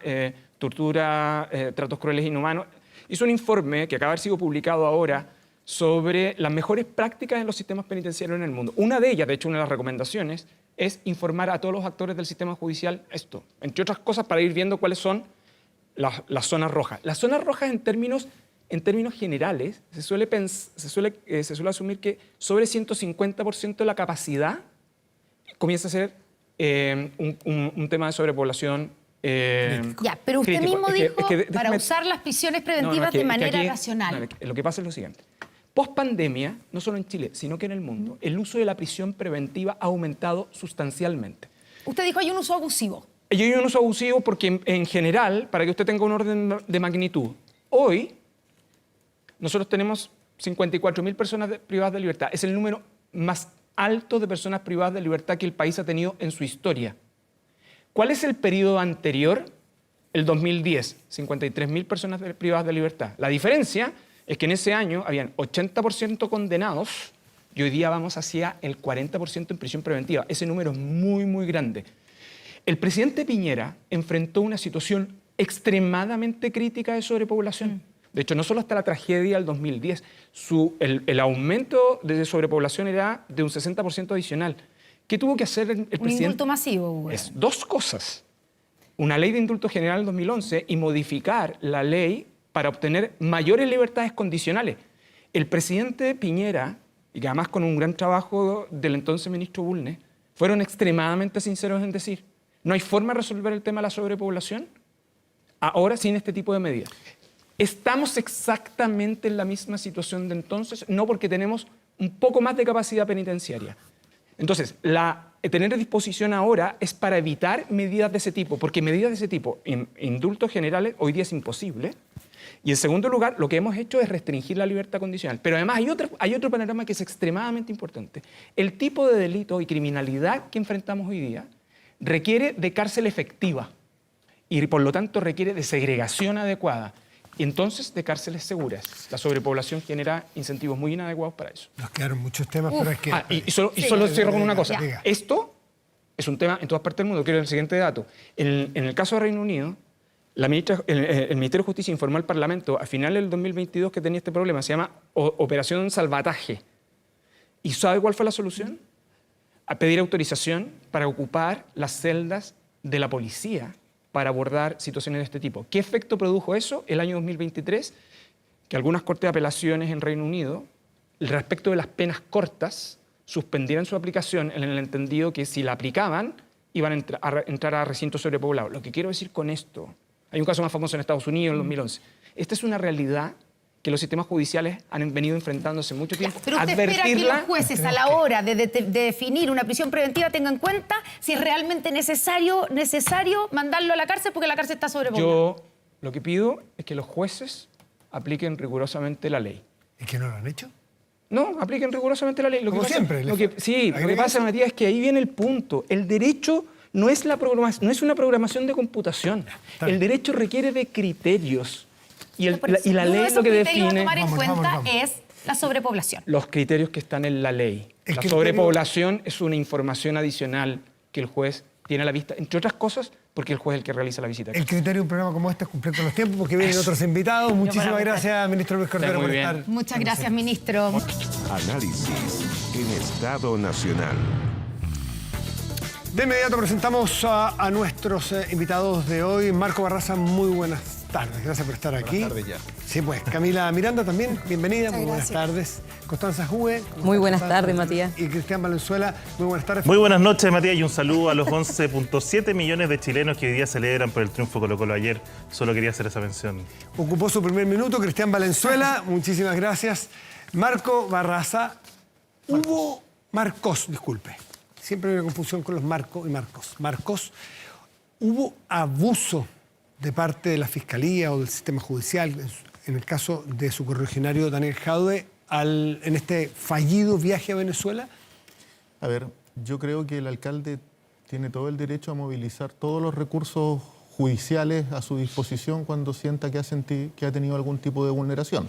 tortura, tratos crueles e inhumanos, hizo un informe que acaba de haber sido publicado ahora sobre las mejores prácticas en los sistemas penitenciarios en el mundo. Una de ellas, de hecho, una de las recomendaciones, es informar a todos los actores del sistema judicial esto, entre otras cosas, para ir viendo cuáles son las zonas rojas. Las zonas rojas en términos generales se suele asumir que sobre 150% de la capacidad comienza a ser un tema de sobrepoblación. Ya, pero usted crítico. mismo dijo para déjame- usar las prisiones preventivas No, es que- de es que manera aquí- racional. no, lo que pasa es lo siguiente. Post pandemia, no solo en Chile, sino que en el mundo, el uso de la prisión preventiva ha aumentado sustancialmente. Usted dijo hay un uso abusivo. Y hay un uso abusivo porque en general, para que usted tenga un orden de magnitud, hoy nosotros tenemos 54.000 personas privadas de libertad. Es el número más alto de personas privadas de libertad que el país ha tenido en su historia. ¿Cuál es el periodo anterior? El 2010, 53.000 personas privadas de libertad. La diferencia es que en ese año habían 80% condenados y hoy día vamos hacia el 40% en prisión preventiva. Ese número es muy, muy grande. El presidente Piñera enfrentó una situación extremadamente crítica de sobrepoblación. De hecho, no solo hasta la tragedia del 2010, el aumento de sobrepoblación era de un 60% adicional. ¿Qué tuvo que hacer el presidente? Un indulto masivo, Hugo. Es dos cosas. Una ley de indulto general en 2011 y modificar la ley para obtener mayores libertades condicionales. El presidente Piñera, y que además con un gran trabajo del entonces ministro Bulnes, fueron extremadamente sinceros en decir, no hay forma de resolver el tema de la sobrepoblación ahora sin este tipo de medidas. Estamos exactamente en la misma situación de entonces, no porque tenemos un poco más de capacidad penitenciaria. Entonces, tener a disposición ahora es para evitar medidas de ese tipo, porque medidas de ese tipo, indultos generales, hoy día es imposible. Y en segundo lugar, lo que hemos hecho es restringir la libertad condicional. Pero además hay otro panorama que es extremadamente importante. El tipo de delito y criminalidad que enfrentamos hoy día requiere de cárcel efectiva y por lo tanto requiere de segregación adecuada. Y entonces de cárceles seguras. La sobrepoblación genera incentivos muy inadecuados para eso. Nos quedaron muchos temas, pero es que... Y solo cierro con una cosa. Diga. Esto es un tema en todas partes del mundo. Quiero el siguiente dato. En el caso de Reino Unido, el Ministerio de Justicia informó al Parlamento a finales del 2022 que tenía este problema. Se llama Operación Salvataje. ¿Y sabe cuál fue la solución? A pedir autorización para ocupar las celdas de la policía para abordar situaciones de este tipo. ¿Qué efecto produjo eso el año 2023? Que algunas cortes de apelaciones en Reino Unido, respecto de las penas cortas, suspendieran su aplicación en el entendido que si la aplicaban, iban a entrar a recintos sobrepoblados. Lo que quiero decir con esto, hay un caso más famoso en Estados Unidos en el 2011. Esta es una realidad que los sistemas judiciales han venido enfrentando hace mucho tiempo. Pero usted espera que los jueces a la hora de definir una prisión preventiva tengan en cuenta si es realmente necesario mandarlo a la cárcel porque la cárcel está sobrepoblada. Yo lo que pido es que los jueces apliquen rigurosamente la ley. ¿Y que no lo han hecho? No, apliquen rigurosamente la ley. Como siempre. Lo que pasa, Matías, es que ahí viene el punto. El derecho no es una programación de computación. El derecho requiere de criterios. Y la ley lo que define... A tomar en cuenta vamos. es la sobrepoblación. Los criterios que están en la ley. El La criterio- sobrepoblación es una información adicional que el juez tiene a la vista, entre otras cosas, porque el juez es el que realiza la visita. El criterio de un programa como este es cumplir con los tiempos porque vienen otros invitados. Muchísimas gracias, ministro Luis Cordero, Muy por bien. estar. Muchas gracias, ministro. Análisis en Estado Nacional. De inmediato presentamos a nuestros invitados de hoy. Marco Barraza, muy buenas tardes. Gracias por estar aquí. Buenas tardes ya. Sí, pues. Camila Miranda también, bienvenida. Muchas Muy buenas gracias. tardes. Constanza Jue. Muy buenas Constanza? tardes, Matías. Y Cristian Valenzuela, muy buenas tardes. Muy buenas noches, Matías, y un saludo a los 11.7 millones de chilenos que hoy día celebran por el triunfo de Colo-Colo ayer. Solo quería hacer esa mención. Ocupó su primer minuto, Cristian Valenzuela, muchísimas gracias. Marco Barraza, disculpe. Siempre hay una confusión con los Marco y Marcos. Marcos, ¿hubo abuso de parte de la Fiscalía o del sistema judicial, en el caso de su correligionario Daniel Jadue, en este fallido viaje a Venezuela? A ver, yo creo que el alcalde tiene todo el derecho a movilizar todos los recursos judiciales a su disposición cuando sienta que ha tenido algún tipo de vulneración,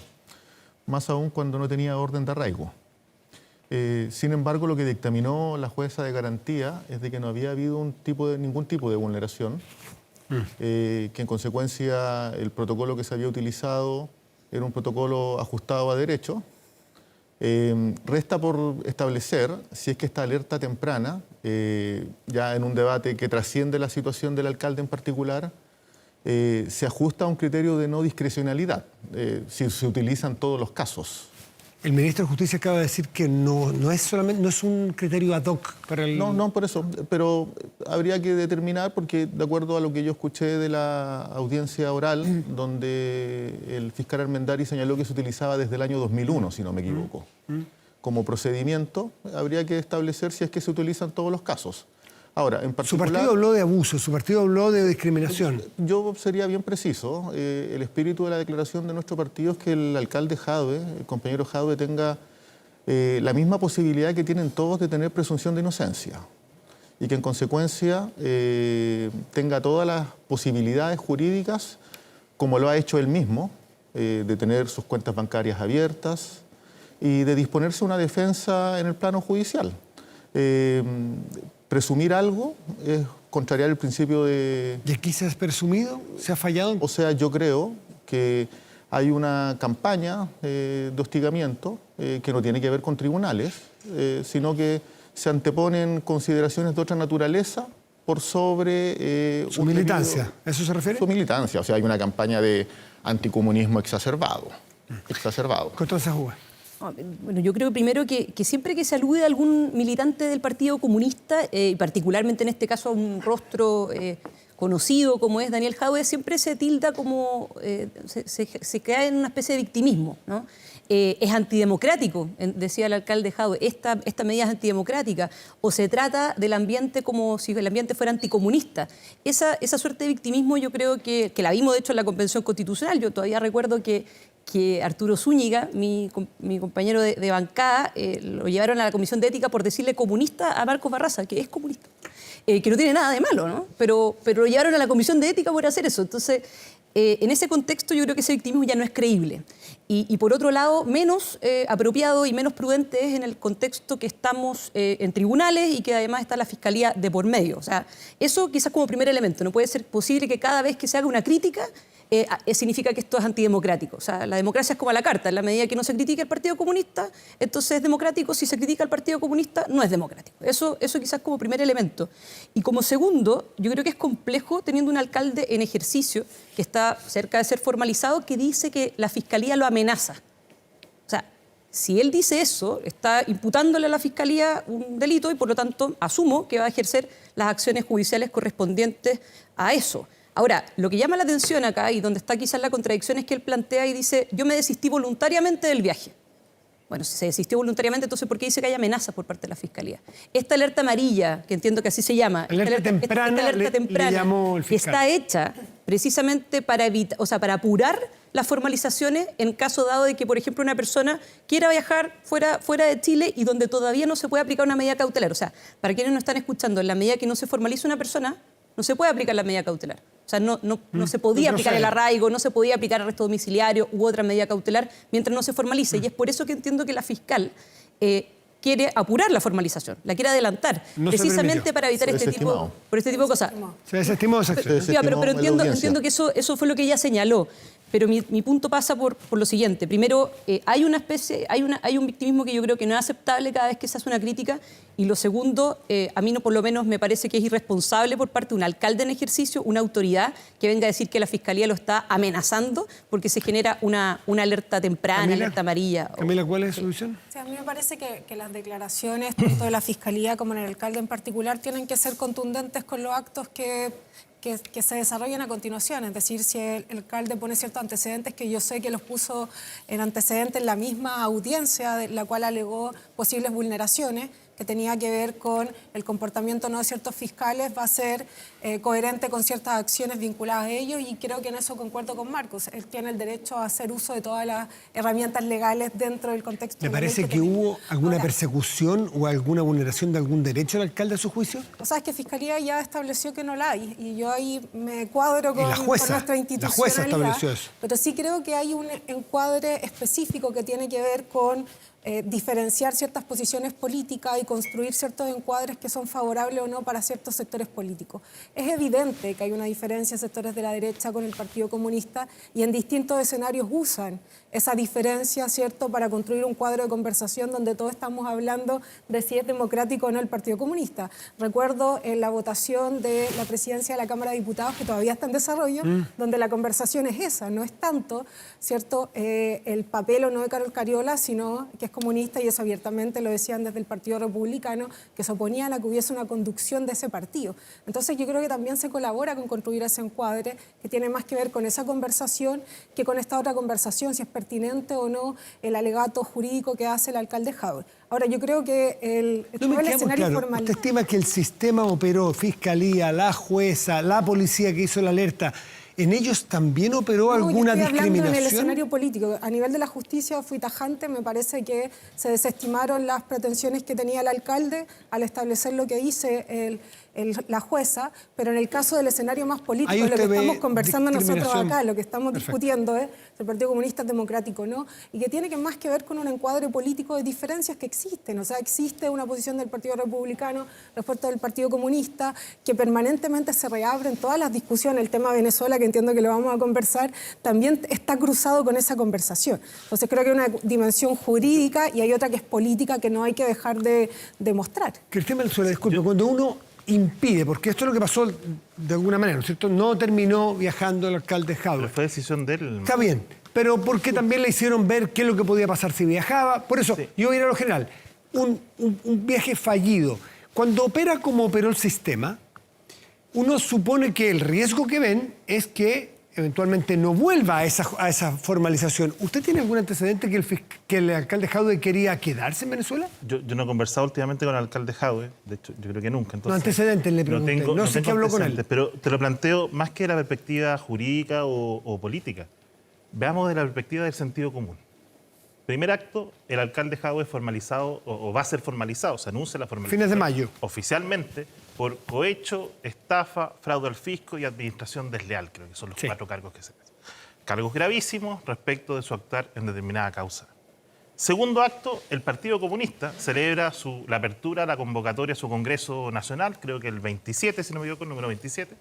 más aún cuando no tenía orden de arraigo. Sin embargo, lo que dictaminó la jueza de garantía es de que no había habido ningún tipo de vulneración, que en consecuencia el protocolo que se había utilizado era un protocolo ajustado a derecho. Resta por establecer si es que esta alerta temprana, ya en un debate que trasciende la situación del alcalde en particular, se ajusta a un criterio de no discrecionalidad, si se utilizan todos los casos. El ministro de Justicia acaba de decir que no es un criterio ad hoc para el... No, por eso, pero habría que determinar, porque de acuerdo a lo que yo escuché de la audiencia oral, donde el fiscal Armendari señaló que se utilizaba desde el año 2001, si no me equivoco, como procedimiento, habría que establecer si es que se utilizan todos los casos. Ahora, en particular, su partido habló de abuso, su partido habló de discriminación. Yo sería bien preciso. El espíritu de la declaración de nuestro partido es que el alcalde Jadwe, el compañero Jadwe, tenga la misma posibilidad que tienen todos de tener presunción de inocencia y que en consecuencia tenga todas las posibilidades jurídicas, como lo ha hecho él mismo, de tener sus cuentas bancarias abiertas y de disponerse una defensa en el plano judicial. Presumir algo es contrariar el principio de... ¿Y aquí se ha presumido? ¿Se ha fallado? O sea, yo creo que hay una campaña de hostigamiento que no tiene que ver con tribunales, sino que se anteponen consideraciones de otra naturaleza por sobre... ¿Su militancia? ¿A eso se refiere? Su militancia. O sea, hay una campaña de anticomunismo exacerbado. Entonces, Juan. Bueno, yo creo primero que siempre que se alude a algún militante del Partido Comunista, y particularmente en este caso a un rostro conocido como es Daniel Jadwe, siempre se tilda como, se cae en una especie de victimismo, ¿no? Es antidemocrático, decía el alcalde Jadwe, esta medida es antidemocrática, o se trata del ambiente como si el ambiente fuera anticomunista. Esa suerte de victimismo yo creo que la vimos de hecho en la Convención Constitucional. Yo todavía recuerdo que Arturo Zúñiga, mi compañero de bancada, lo llevaron a la Comisión de Ética por decirle comunista a Marcos Barraza, que es comunista, que no tiene nada de malo, ¿no? Pero lo llevaron a la Comisión de Ética por hacer eso. Entonces, en ese contexto yo creo que ese victimismo ya no es creíble. Y por otro lado, menos apropiado y menos prudente es en el contexto que estamos en tribunales y que además está la Fiscalía de por medio. O sea, eso quizás como primer elemento. No puede ser posible que cada vez que se haga una crítica significa que esto es antidemocrático. O sea, la democracia es como a la carta. En la medida que no se critique al Partido Comunista, entonces es democrático. Si se critica al Partido Comunista, no es democrático. Eso quizás como primer elemento. Y como segundo, yo creo que es complejo teniendo un alcalde en ejercicio que está cerca de ser formalizado, que dice que la Fiscalía lo amenaza. O sea, si él dice eso, está imputándole a la Fiscalía un delito y por lo tanto asumo que va a ejercer las acciones judiciales correspondientes a eso. Ahora, lo que llama la atención acá y donde está quizás la contradicción es que él plantea y dice, yo me desistí voluntariamente del viaje. Bueno, si se desistió voluntariamente, entonces ¿por qué dice que hay amenazas por parte de la Fiscalía? Esta alerta amarilla, que entiendo que así se llama, alerta temprana, le llamó el fiscal, está hecha precisamente para evitar, o sea, para apurar las formalizaciones en caso dado de que, por ejemplo, una persona quiera viajar fuera de Chile y donde todavía no se puede aplicar una medida cautelar. O sea, para quienes no están escuchando, en la medida que no se formaliza una persona, no se puede aplicar la medida cautelar. O sea, no se podía aplicar el arraigo, no se podía aplicar el arresto domiciliario u otra medida cautelar mientras no se formalice. Y es por eso que entiendo que la fiscal quiere apurar la formalización, la quiere adelantar, precisamente para evitar este tipo de cosas. Se desestimó esa acción. Pero entiendo que eso fue lo que ella señaló. Pero mi punto pasa por lo siguiente. Primero, hay un victimismo que yo creo que no es aceptable cada vez que se hace una crítica. Y lo segundo, a mí por lo menos me parece que es irresponsable por parte de un alcalde en ejercicio, una autoridad, que venga a decir que la Fiscalía lo está amenazando porque se genera una alerta temprana, alerta amarilla. Camila, ¿cuál es la solución? Sí, a mí me parece que las declaraciones, tanto de la Fiscalía como en el alcalde en particular, tienen que ser contundentes con los actos que se desarrollen a continuación. Es decir, si el alcalde pone ciertos antecedentes, que yo sé que los puso en antecedentes en la misma audiencia, de la cual alegó posibles vulneraciones, que tenía que ver con el comportamiento no de ciertos fiscales, va a ser coherente con ciertas acciones vinculadas a ellos, y creo que en eso concuerdo con Marcos. Él tiene el derecho a hacer uso de todas las herramientas legales dentro del contexto. ¿Le parece que hubo alguna persecución o alguna vulneración de algún derecho del alcalde a su juicio? O sea, es que Fiscalía ya estableció que no la hay, y yo ahí me cuadro con nuestra institucionalidad. La jueza estableció eso. Pero sí creo que hay un encuadre específico que tiene que ver con diferenciar ciertas posiciones políticas y construir ciertos encuadres que son favorables o no para ciertos sectores políticos. Es evidente que hay una diferencia en sectores de la derecha con el Partido Comunista y en distintos escenarios usan esa diferencia, ¿cierto?, para construir un cuadro de conversación donde todos estamos hablando de si es democrático o no el Partido Comunista. Recuerdo en la votación de la presidencia de la Cámara de Diputados, que todavía está en desarrollo, donde la conversación es esa, no es tanto, ¿cierto?, el papel o no de Carol Cariola, sino que es comunista, y eso abiertamente lo decían desde el Partido Republicano, que se oponían a que hubiese una conducción de ese partido. Entonces yo creo que también se colabora con construir ese encuadre que tiene más que ver con esa conversación que con esta otra conversación, si es pertinente o no el alegato jurídico que hace el alcalde Jadwe. Ahora, yo creo que el escenario formal... ¿Usted estima que el sistema operó, Fiscalía, la jueza, la policía que hizo la alerta, en ellos también operó alguna discriminación? Yo estoy hablando en el escenario político. A nivel de la justicia fui tajante, me parece que se desestimaron las pretensiones que tenía el alcalde al establecer lo que dice la jueza, pero en el caso del escenario más político, lo que estamos conversando nosotros acá, lo que estamos discutiendo es si el Partido Comunista es democrático o no, y que tiene que más que ver con un encuadre político de diferencias que existen. O sea, existe una posición del Partido Republicano respecto del Partido Comunista que permanentemente se reabre en todas las discusiones. El tema de Venezuela, que entiendo que lo vamos a conversar, también está cruzado con esa conversación. Entonces creo que hay una dimensión jurídica y hay otra que es política que no hay que dejar de mostrar. Cristina Venezuela, disculpe, cuando uno impide, porque esto es lo que pasó de alguna manera, ¿no es cierto? No terminó viajando el alcalde Jadwe. Pero fue decisión de él. Está bien, pero porque también le hicieron ver qué es lo que podía pasar si viajaba. Por eso, yo voy a ir a lo general. Un viaje fallido. Cuando opera como operó el sistema, uno supone que el riesgo que ven es que eventualmente no vuelva a esa formalización. ¿Usted tiene algún antecedente que el alcalde Jadwe quería quedarse en Venezuela? Yo no he conversado últimamente con el alcalde Jadwe, de hecho, yo creo que nunca. Entonces, no, antecedentes le pregunté, no sé qué habló con él. Pero te lo planteo más que la perspectiva jurídica o política. Veamos de la perspectiva del sentido común. Primer acto, el alcalde Jadwe es formalizado, o va a ser formalizado, se anuncia la formalización. Fines de mayo. Oficialmente, por cohecho, estafa, fraude al fisco y administración desleal, creo que son los 4 cargos que se ven. Cargos gravísimos respecto de su actuar en determinada causa. Segundo acto, el Partido Comunista celebra la apertura, la convocatoria a su Congreso Nacional, creo que el 27, si no me equivoco, el número 27.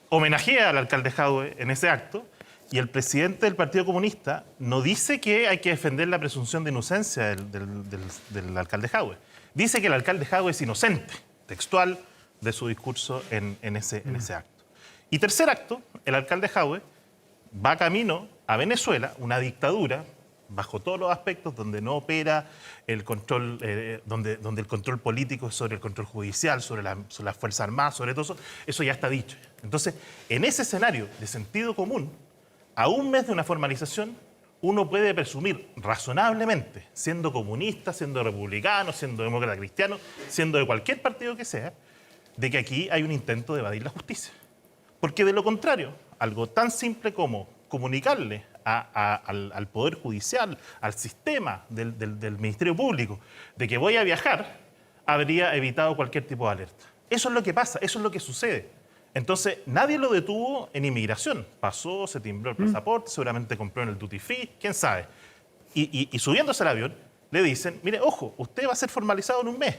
Homenajea al alcalde Jadwe en ese acto. Y el presidente del Partido Comunista no dice que hay que defender la presunción de inocencia del alcalde Jadwe. Dice que el alcalde Jadwe es inocente, textual de su discurso en ese acto. Y tercer acto, el alcalde Jadwe va camino a Venezuela, una dictadura, bajo todos los aspectos, donde no opera el control, donde el control político es sobre el control judicial, sobre las Fuerzas Armadas, sobre todo eso ya está dicho. Entonces, en ese escenario de sentido común, a un mes de una formalización, uno puede presumir razonablemente, siendo comunista, siendo republicano, siendo demócrata cristiano, siendo de cualquier partido que sea, de que aquí hay un intento de evadir la justicia. Porque de lo contrario, algo tan simple como comunicarle al Poder Judicial, al sistema del Ministerio Público, de que voy a viajar, habría evitado cualquier tipo de alerta. Eso es lo que pasa, eso es lo que sucede. Entonces, nadie lo detuvo en inmigración. Pasó, se timbró el pasaporte, seguramente compró en el duty free, quién sabe. Y subiéndose al avión, le dicen, mire, ojo, usted va a ser formalizado en un mes.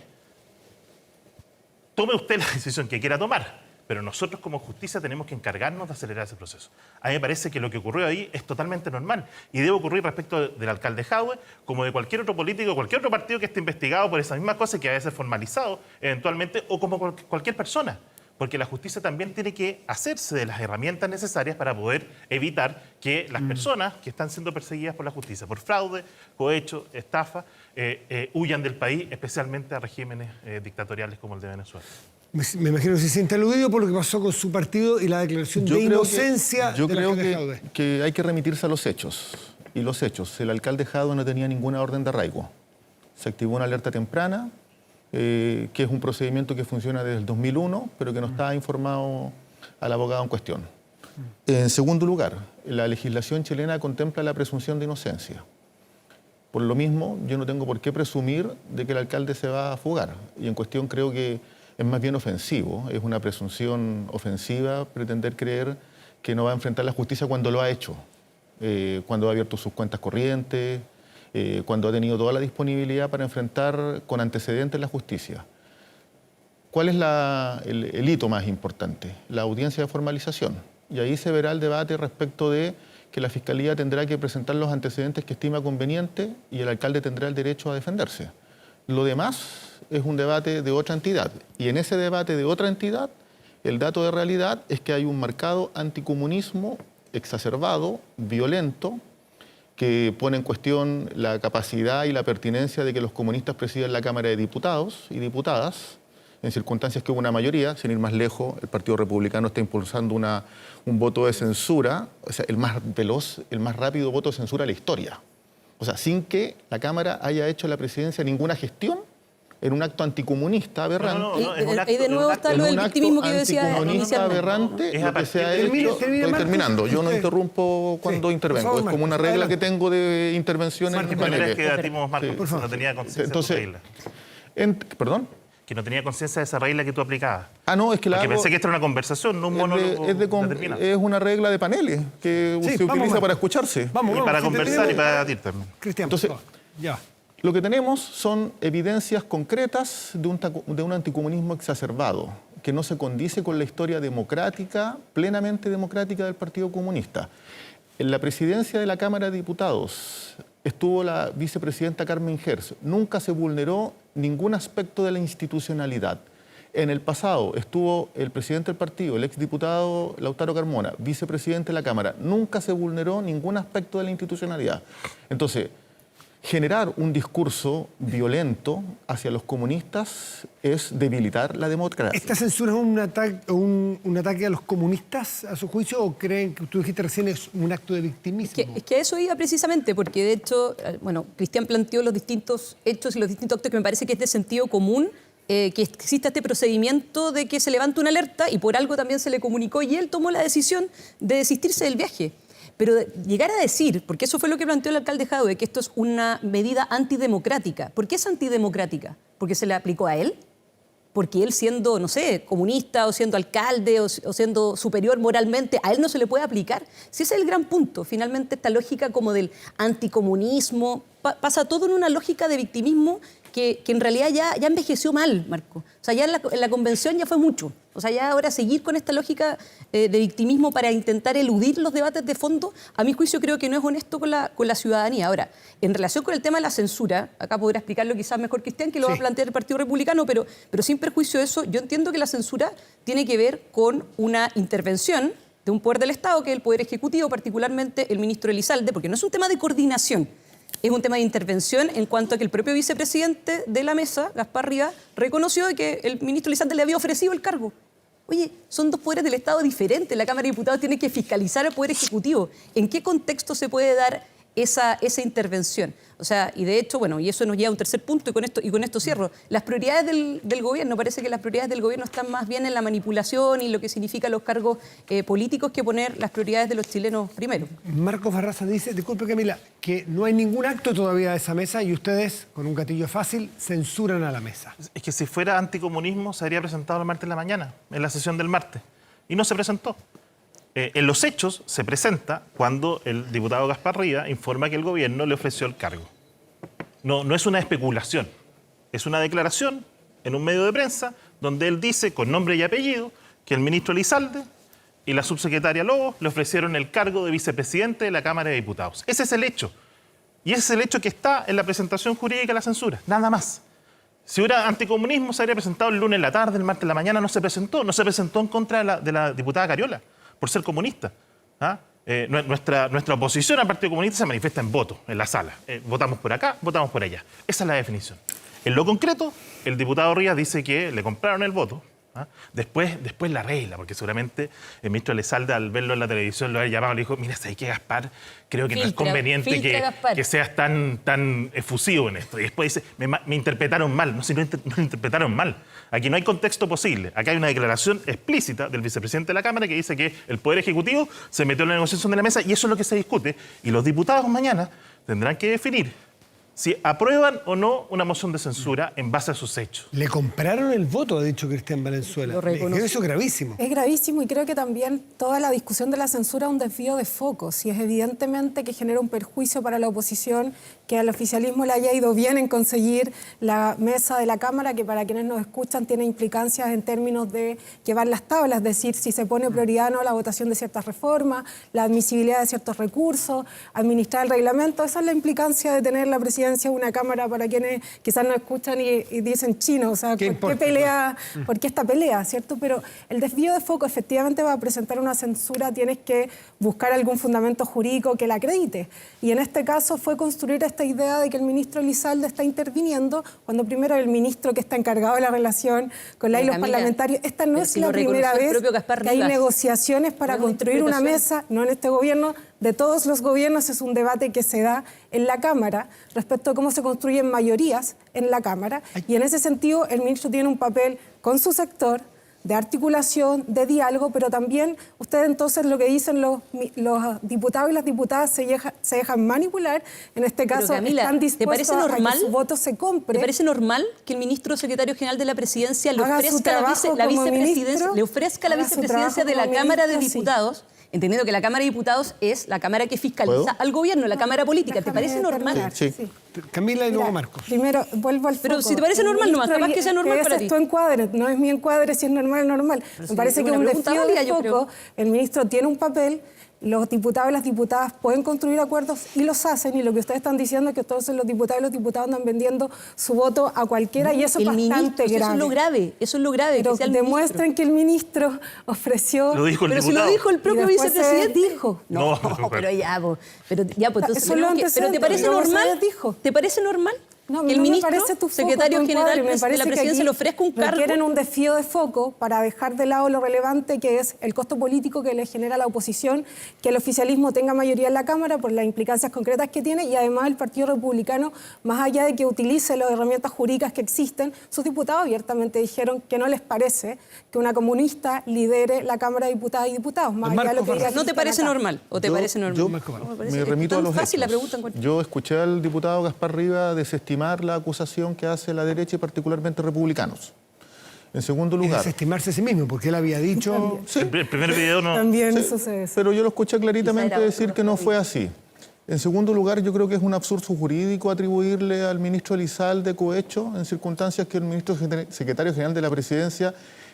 Tome usted la decisión que quiera tomar, pero nosotros como justicia tenemos que encargarnos de acelerar ese proceso. A mí me parece que lo que ocurrió ahí es totalmente normal y debe ocurrir respecto del alcalde Jadwe, como de cualquier otro político, cualquier otro partido que esté investigado por esa misma cosa y que vaya a ser formalizado eventualmente, o como cualquier persona. Porque la justicia también tiene que hacerse de las herramientas necesarias para poder evitar que las personas que están siendo perseguidas por la justicia, por fraude, cohecho, estafa, huyan del país, especialmente a regímenes dictatoriales como el de Venezuela. Me imagino que se siente aludido por lo que pasó con su partido y la declaración de inocencia. Yo creo que hay que remitirse a los hechos. Y los hechos, el alcalde Jadwe no tenía ninguna orden de arraigo. Se activó una alerta temprana, que es un procedimiento que funciona desde el 2001, pero que no está informado al abogado en cuestión. En segundo lugar, la legislación chilena contempla la presunción de inocencia. Por lo mismo, yo no tengo por qué presumir de que el alcalde se va a fugar. Y en cuestión creo que es más bien ofensivo, es una presunción ofensiva pretender creer que no va a enfrentar la justicia cuando lo ha hecho, cuando ha abierto sus cuentas corrientes, cuando ha tenido toda la disponibilidad para enfrentar con antecedentes la justicia. ¿Cuál es el hito más importante? La audiencia de formalización. Y ahí se verá el debate respecto de que la Fiscalía tendrá que presentar los antecedentes que estima conveniente y el alcalde tendrá el derecho a defenderse. Lo demás es un debate de otra entidad. Y en ese debate de otra entidad, el dato de realidad es que hay un marcado anticomunismo exacerbado, violento, que pone en cuestión la capacidad y la pertinencia de que los comunistas presidan la Cámara de Diputados y Diputadas, en circunstancias que hubo una mayoría. Sin ir más lejos, el Partido Republicano está impulsando un voto de censura, o sea, el más veloz, el más rápido voto de censura de la historia. O sea, sin que la Cámara haya hecho a la presidencia ninguna gestión en un acto anticomunista aberrante. Ahí de nuevo está lo del victimismo que yo decía anticomunista aberrante, lo que se ha hecho... Estoy terminando, yo no interrumpo cuando intervengo, es como una regla que tengo de intervención en el panel. Es que debatimos, Marco, no tenía conciencia de esa regla. ¿Perdón? Que no tenía conciencia de esa regla que tú aplicabas. Ah, no, es que Porque pensé que esta era una conversación, no un monólogo determinado. Es una regla de paneles que se utiliza para escucharse. Y para conversar y para debatir también. Cristian, entonces, ya. Lo que tenemos son evidencias concretas de un anticomunismo exacerbado, que no se condice con la historia democrática, plenamente democrática del Partido Comunista. En la presidencia de la Cámara de Diputados estuvo la vicepresidenta Carmen Gers. Nunca se vulneró ningún aspecto de la institucionalidad. En el pasado estuvo el presidente del partido, el exdiputado Lautaro Carmona, vicepresidente de la Cámara. Nunca se vulneró ningún aspecto de la institucionalidad. Entonces, generar un discurso violento hacia los comunistas es debilitar la democracia. ¿Esta censura es un ataque a los comunistas, a su juicio, o creen que tú dijiste recién es un acto de victimismo? Es que a eso iba precisamente, porque de hecho, bueno, Cristian planteó los distintos hechos y los distintos actos que me parece que es de sentido común, que exista este procedimiento de que se levanta una alerta y por algo también se le comunicó y él tomó la decisión de desistirse del viaje. Pero llegar a decir, porque eso fue lo que planteó el alcalde Jadwe, que esto es una medida antidemocrática. ¿Por qué es antidemocrática? ¿Porque se le aplicó a él? Porque él siendo, no sé, comunista o siendo alcalde o siendo superior moralmente, ¿a él no se le puede aplicar? Si ese es el gran punto, finalmente esta lógica como del anticomunismo, pasa todo en una lógica de victimismo que en realidad ya envejeció mal, Marco. O sea, ya en la convención ya fue mucho. O sea, ya ahora seguir con esta lógica de victimismo para intentar eludir los debates de fondo, a mi juicio creo que no es honesto con la ciudadanía. Ahora, en relación con el tema de la censura, acá podrá explicarlo quizás mejor Cristian, que lo va a plantear el Partido Republicano, pero sin perjuicio de eso, yo entiendo que la censura tiene que ver con una intervención de un poder del Estado, que es el Poder Ejecutivo, particularmente el ministro Elizalde, porque no es un tema de coordinación, es un tema de intervención en cuanto a que el propio vicepresidente de la mesa, Gaspar Rivas, reconoció que el ministro Elizalde le había ofrecido el cargo. Oye, son dos poderes del Estado diferentes. La Cámara de Diputados tiene que fiscalizar al Poder Ejecutivo. ¿En qué contexto se puede dar esa intervención? O sea, y de hecho, bueno, y eso nos lleva a un tercer punto, y con esto cierro. Las prioridades del gobierno, parece que las prioridades del gobierno están más bien en la manipulación y lo que significan los cargos políticos que poner las prioridades de los chilenos primero. Marcos Barraza dice, disculpe Camila, que no hay ningún acto todavía de esa mesa y ustedes, con un gatillo fácil, censuran a la mesa. Es que si fuera anticomunismo se habría presentado el martes en la mañana, en la sesión del martes, y no se presentó. En los hechos se presenta cuando el diputado Gaspar Rivas informa que el gobierno le ofreció el cargo. No es una especulación, es una declaración en un medio de prensa donde él dice con nombre y apellido que el ministro Elizalde y la subsecretaria Lobos le ofrecieron el cargo de vicepresidente de la Cámara de Diputados. Ese es el hecho. Y ese es el hecho que está en la presentación jurídica de la censura, nada más. Si hubiera anticomunismo se habría presentado el lunes en la tarde, el martes en la mañana, no se presentó en contra de la diputada Cariola por ser comunista. Nuestra oposición al Partido Comunista se manifiesta en voto, en la sala. Votamos por acá, votamos por allá. Esa es la definición. En lo concreto, el diputado Rivas dice que le compraron el voto. Después la regla, porque seguramente el ministro Elizalde, al verlo en la televisión, lo había llamado y le dijo, mira, ¿sabes qué, Gaspar? Creo que no es conveniente que seas tan efusivo en esto. Y después dice, me interpretaron mal. No interpretaron mal. Aquí no hay contexto posible. Acá hay una declaración explícita del vicepresidente de la Cámara que dice que el Poder Ejecutivo se metió en la negociación de la mesa y eso es lo que se discute. Y los diputados mañana tendrán que definir si aprueban o no una moción de censura en base a sus hechos. Le compraron el voto, ha dicho Cristian Valenzuela. Lo reconoce. Eso es gravísimo. Es gravísimo y creo que también toda la discusión de la censura es un desvío de foco. Si es evidentemente que genera un perjuicio para la oposición, que al oficialismo le haya ido bien en conseguir la mesa de la Cámara, que para quienes nos escuchan tiene implicancias en términos de llevar las tablas, es decir, si se pone prioridad o no la votación de ciertas reformas, la admisibilidad de ciertos recursos, administrar el reglamento. Esa es la implicancia de tener la presidencia de una Cámara para quienes quizás no escuchan y dicen chino. O sea, ¿por qué esta pelea? ¿Cierto? Pero el desvío de foco, efectivamente, para presentar una censura tienes que buscar algún fundamento jurídico que la acredite. Y en este caso fue construir esta idea de que el ministro Elizalde está interviniendo, cuando primero el ministro que está encargado de la relación con la y los parlamentarios, esta no es la primera vez que hay negociaciones para construir una mesa, no en este gobierno, de todos los gobiernos, es un debate que se da en la Cámara respecto a cómo se construyen mayorías en la Cámara. Y en ese sentido, el ministro tiene un papel con su sector de articulación, de diálogo, pero también ustedes entonces lo que dicen los diputados y las diputadas se dejan manipular, en este caso Camila, están dispuestos a que su voto se compre. ¿Te parece normal que el ministro secretario general de la Presidencia le Haga su ofrezca trabajo la como vicepresidencia, ministro? le ofrezca la Haga su vicepresidencia de la trabajo como Cámara de ministro, sí. Diputados? Entendiendo que la Cámara de Diputados es la Cámara que fiscaliza al gobierno, la Cámara política. ¿Te parece normal? Sí. Camila y luego Marcos. Primero, vuelvo al foco. Pero si te parece normal, nomás, capaz que sea normal para ti. Ese es tu encuadre, no es mi encuadre si es normal o normal. Me parece que es un desvío de foco. El ministro tiene un papel, los diputados y las diputadas pueden construir acuerdos y los hacen, y lo que ustedes están diciendo es que todos los diputados y los diputados andan vendiendo su voto a cualquiera, y eso es bastante grave. Eso es lo grave, Pero que sea el demuestren que el ministro ofreció... Lo dijo el pero diputado. si lo dijo el propio Y después vicepresidente. dijo. No, Pero ya, entonces... Eso es lo ¿Pero te parece antecedente, normal? dijo. ¿Te parece normal? No, que el no me ministro, parece tu foco, secretario tu general encuadre. Me de parece la que presidencia aquí le ofrezca un cargo. requieren un desvío de foco para dejar de lado lo relevante que es el costo político que le genera a la oposición, que el oficialismo tenga mayoría en la Cámara por las implicancias concretas que tiene, y además el Partido Republicano, más allá de que utilice las herramientas jurídicas que existen, sus diputados abiertamente dijeron que no les parece que una comunista lidere la Cámara de Diputadas y Diputados. Más allá de lo que diga ¿No te parece normal? ¿O te parece normal? Yo parece me remito a los fácil la hechos. pregunta en cualquier... Yo escuché al diputado Gaspar Riva desestimar la acusación que hace la derecha y particularmente republicanos. En segundo Y lugar... desestimarse a sí mismo, porque él había dicho... Sí, El primer video no... También sí, sucede eso. pero yo lo escuché claritamente decir que no fue así. En segundo lugar, yo creo que es un absurdo jurídico atribuirle al ministro Elizalde cohecho en circunstancias que el ministro secretario general de la Presidencia,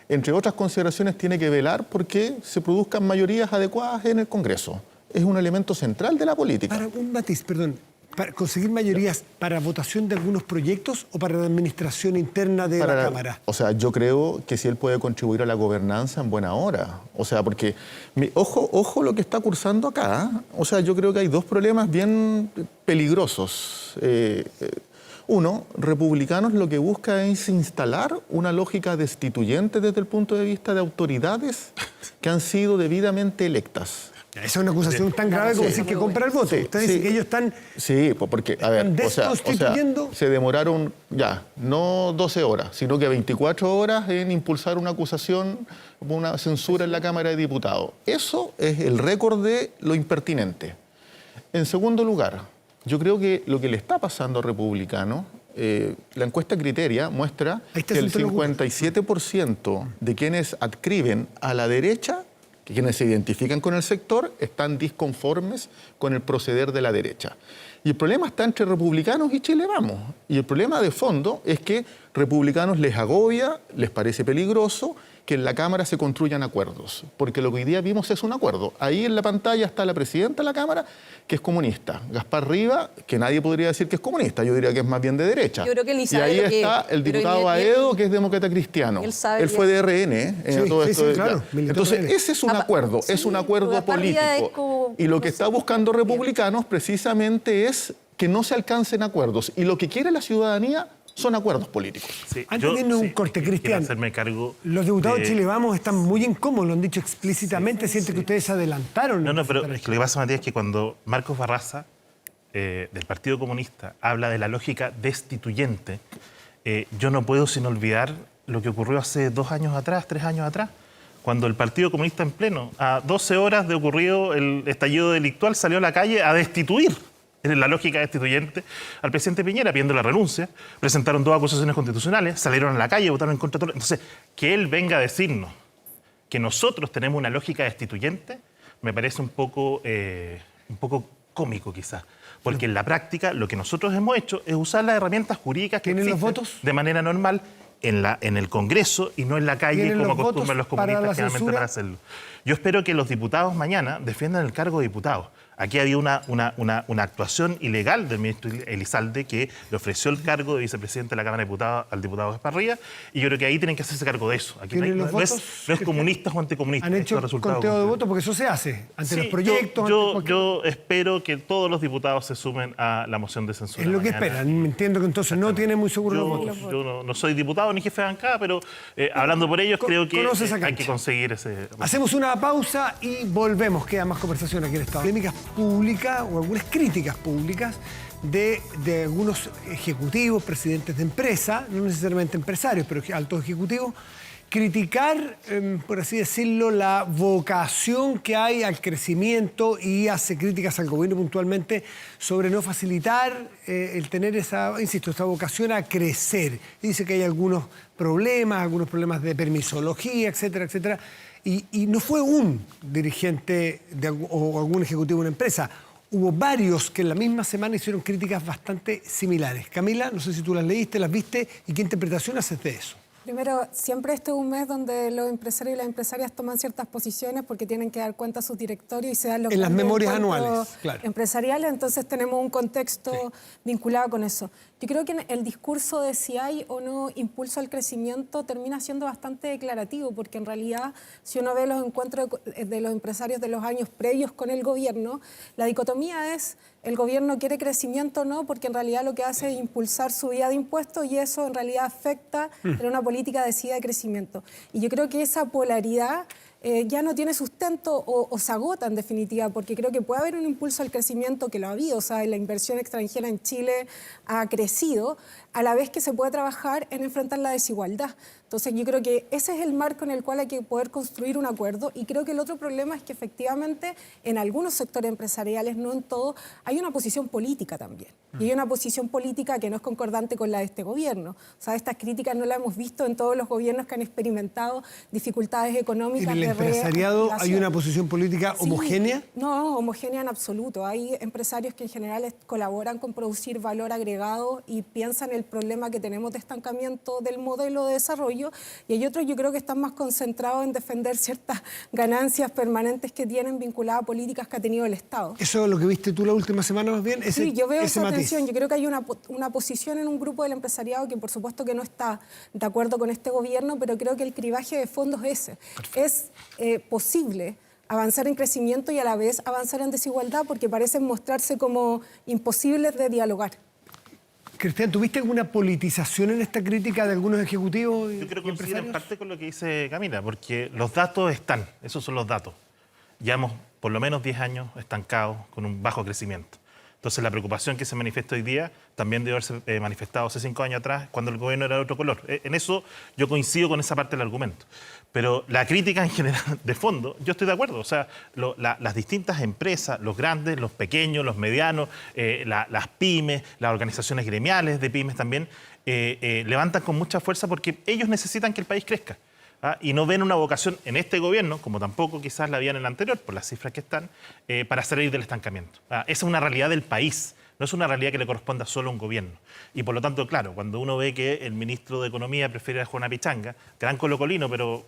entre otras consideraciones, tiene que velar porque se produzcan mayorías adecuadas en el Congreso. Es un elemento central de la política. Para un matiz, perdón. ¿Para conseguir mayorías para votación de algunos proyectos o para la administración interna de la Cámara? O sea, yo creo que si él puede contribuir a la gobernanza en buena hora. O sea, porque, ojo lo que está cursando acá. O sea, yo creo que hay dos problemas bien peligrosos. Uno, republicanos lo que busca es instalar una lógica destituyente desde el punto de vista de autoridades que han sido debidamente electas. Esa es una acusación tan grave como decir que compra el voto. Sí, Ustedes dicen que ellos están... Sí, porque, a ver, o sea, se demoraron no 12 horas, sino que 24 horas en impulsar una acusación, una censura en la Cámara de Diputados. Eso es el récord de lo impertinente. En segundo lugar, yo creo que lo que le está pasando a republicanos, la encuesta Criteria muestra que el 57% de quienes adscriben a la derecha, que quienes se identifican con el sector, están disconformes con el proceder de la derecha. Y el problema está entre republicanos y Chile Vamos. Y el problema de fondo es que republicanos les agobia, les parece peligroso que en la Cámara se construyan acuerdos. Porque lo que hoy día vimos es un acuerdo. Ahí en la pantalla está la presidenta de la Cámara, que es comunista. Gaspar Riva, que nadie podría decir que es comunista. Yo diría que es más bien de derecha. Yo creo que él ni y sabe ahí lo que está el diputado Aedo, que es demócrata cristiano. Él fue de RN. Todo esto, claro. Entonces, ese es un acuerdo. Es un acuerdo político. Y lo que está buscando republicanos precisamente es que no se alcancen acuerdos. Y lo que quiere la ciudadanía son acuerdos políticos. Sí, Antes de un corte, Cristian, hacerme cargo los diputados de Chile Vamos están muy incómodos, lo han dicho explícitamente, sienten que ustedes se adelantaron. No, pero lo que pasa, Matías, es que cuando Marcos Barraza, del Partido Comunista, habla de la lógica destituyente, yo no puedo sin olvidar lo que ocurrió hace 2 años atrás, 3 años atrás, cuando el Partido Comunista en pleno, a 12 horas de ocurrido el estallido delictual, salió a la calle a destituir en la lógica destituyente al presidente Piñera, pidiendo la renuncia, presentaron 2 acusaciones constitucionales, salieron a la calle, votaron en contra de todo. Entonces, que él venga a decirnos que nosotros tenemos una lógica destituyente, me parece un poco cómico quizás. Porque en la práctica lo que nosotros hemos hecho es usar las herramientas jurídicas que ¿Tienen los existen votos? de manera normal en el Congreso y no en la calle ¿Tienen como los votos acostumbran los para la comunistas generalmente censura? para hacerlo. Yo espero que los diputados mañana defiendan el cargo de diputado. Aquí había una actuación ilegal del ministro Elizalde que le ofreció el cargo de vicepresidente de la Cámara de Diputados al diputado Esparrilla y yo creo que ahí tienen que hacerse cargo de eso. Aquí ¿Tienen los no es votos? comunistas o anticomunistas. ¿Han hecho Esto es resultado conteo de concreto. votos? Porque eso se hace ante Sí, los proyectos. yo espero que todos los diputados se sumen a la moción de censura. Es lo que mañana. esperan. Entiendo que entonces no tiene muy seguro los votos. Yo no soy diputado ni jefe de bancada, pero hablando por ellos, creo que conoce esa hay cancha. que conseguir ese... Hacemos una pausa y volvemos. Queda más conversación aquí en Estado. Polémicas públicas o algunas críticas públicas de algunos ejecutivos, presidentes de empresa, no necesariamente empresarios, pero altos ejecutivos, criticar, por así decirlo, la vocación que hay al crecimiento y hace críticas al gobierno puntualmente sobre no facilitar el tener esa vocación a crecer. Y dice que hay algunos problemas de permisología, etcétera, etcétera. Y no fue un dirigente o algún ejecutivo de una empresa. Hubo varios que en la misma semana hicieron críticas bastante similares. Camila, no sé si tú las leíste, las viste, ¿y qué interpretación haces de eso? Primero, siempre este es un mes donde los empresarios y las empresarias toman ciertas posiciones porque tienen que dar cuenta a sus directorios y se dan los En las grandes memorias encuentros anuales, claro. empresariales, entonces tenemos un contexto vinculado con eso. Yo creo que el discurso de si hay o no impulso al crecimiento termina siendo bastante declarativo, porque en realidad, si uno ve los encuentros de los empresarios de los años previos con el gobierno, la dicotomía es el gobierno quiere crecimiento o no, porque en realidad lo que hace es impulsar subida de impuestos y eso en realidad afecta en una política decidida de crecimiento. Y yo creo que esa polaridad ya no tiene sustento o se agota en definitiva, porque creo que puede haber un impulso al crecimiento que lo ha habido, o sea, la inversión extranjera en Chile ha crecido, a la vez que se puede trabajar en enfrentar la desigualdad. Entonces yo creo que ese es el marco en el cual hay que poder construir un acuerdo y creo que el otro problema es que efectivamente en algunos sectores empresariales, no en todos, hay una posición política también. Y hay una posición política que no es concordante con la de este gobierno. O sea, estas críticas no las hemos visto en todos los gobiernos que han experimentado dificultades económicas. ¿En el empresariado hay una posición política homogénea? No, homogénea en absoluto. Hay empresarios que en general colaboran con producir valor agregado y piensan el problema que tenemos de estancamiento del modelo de desarrollo y hay otros yo creo que están más concentrados en defender ciertas ganancias permanentes que tienen vinculadas a políticas que ha tenido el Estado. ¿Eso es lo que viste tú la última semana más bien? Sí, yo veo esa matiz. tensión. Yo creo que hay una posición en un grupo del empresariado que por supuesto que no está de acuerdo con este gobierno, pero creo que el cribaje de fondo es ese. Es posible avanzar en crecimiento y a la vez avanzar en desigualdad porque parecen mostrarse como imposibles de dialogar. Cristian, ¿tuviste alguna politización en esta crítica de algunos ejecutivos? Yo creo que coincide en empresarios? parte con lo que dice Camila, porque los datos están, esos son los datos. Llevamos por lo menos 10 años estancados con un bajo crecimiento. Entonces la preocupación que se manifiesta hoy día también debe haberse manifestado hace 5 años atrás cuando el gobierno era de otro color. En eso yo coincido con esa parte del argumento. Pero la crítica en general, de fondo, yo estoy de acuerdo. O sea, las distintas empresas, los grandes, los pequeños, los medianos, las pymes, las organizaciones gremiales de pymes también, levantan con mucha fuerza porque ellos necesitan que el país crezca. Y no ven una vocación en este gobierno, como tampoco quizás la había en el anterior, por las cifras que están, para salir del estancamiento. Esa es una realidad del país, no es una realidad que le corresponda solo a un gobierno. Y por lo tanto, claro, cuando uno ve que el ministro de Economía prefiere jugar una pichanga, gran colocolino, pero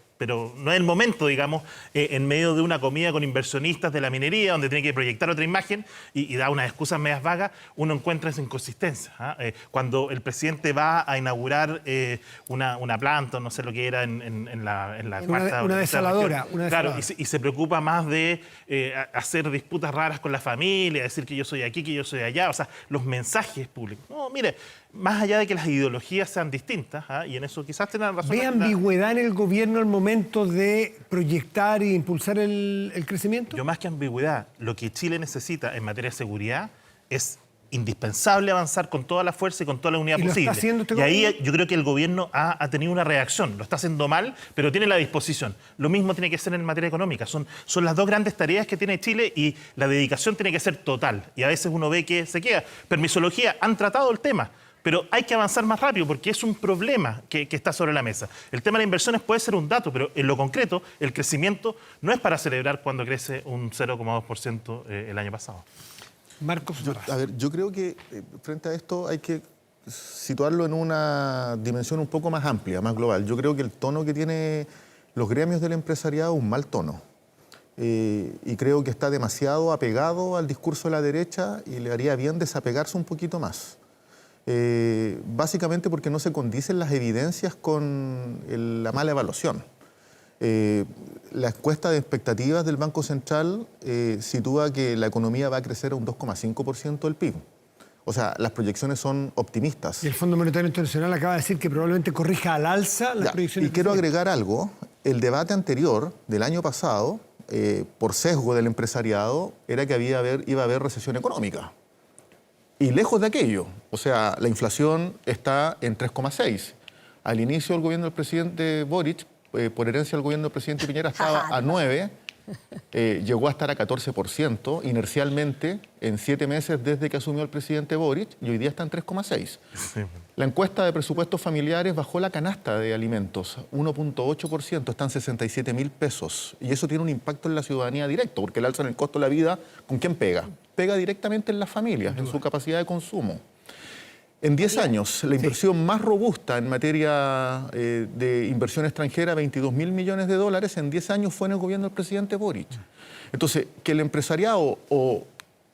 no es el momento, digamos, en medio de una comida con inversionistas de la minería, donde tiene que proyectar otra imagen y da unas excusas medias vagas, uno encuentra esa inconsistencia. Cuando el presidente va a inaugurar una planta, no sé lo que era en la cuarta... Una desaladora. Claro, y se preocupa más de hacer disputas raras con la familia, decir que yo soy aquí, que yo soy allá, o sea, los mensajes públicos. No, mire, más allá de que las ideologías sean distintas, y en eso quizás tengan razón... ¿Ve ambigüedad en el gobierno al momento de proyectar e impulsar el crecimiento? Yo más que ambigüedad, lo que Chile necesita en materia de seguridad es indispensable avanzar con toda la fuerza y con toda la unidad ¿Y lo está posible. haciendo este Y ahí gobierno? yo creo que el gobierno ha tenido una reacción. Lo está haciendo mal, pero tiene la disposición. Lo mismo tiene que ser en materia económica. Son las dos grandes tareas que tiene Chile y la dedicación tiene que ser total. Y a veces uno ve que se queda. Permisología, han tratado el tema, pero hay que avanzar más rápido porque es un problema que está sobre la mesa. El tema de las inversiones puede ser un dato, pero en lo concreto, el crecimiento no es para celebrar cuando crece un 0,2% el año pasado. Marcos Barras. A ver, yo creo que frente a esto hay que situarlo en una dimensión un poco más amplia, más global. Yo creo que el tono que tienen los gremios del empresariado es un mal tono. Y creo que está demasiado apegado al discurso de la derecha y le haría bien desapegarse un poquito más. Básicamente porque no se condicen las evidencias con la mala evaluación. La encuesta de expectativas del Banco Central sitúa que la economía va a crecer a un 2,5% del PIB. O sea, las proyecciones son optimistas. Y el Fondo Monetario Internacional acaba de decir que probablemente corrija al alza las proyecciones. Y quiero agregar algo. El debate anterior del año pasado, por sesgo del empresariado, era que iba a haber recesión económica. Y lejos de aquello. O sea, la inflación está en 3,6. Al inicio del gobierno del presidente Boric, por herencia del gobierno del presidente Piñera, estaba a 9, llegó a estar a 14% inercialmente en 7 meses desde que asumió el presidente Boric y hoy día está en 3,6. La encuesta de presupuestos familiares bajó la canasta de alimentos 1,8%, están 67.000 pesos y eso tiene un impacto en la ciudadanía directo porque el alza en el costo de la vida, ¿con quién pega? Pega directamente en las familias, en su capacidad de consumo. En 10 años, la inversión más robusta en materia de inversión extranjera, 22.000 millones de dólares, en 10 años fue en el gobierno del presidente Boric. Entonces, que el empresariado o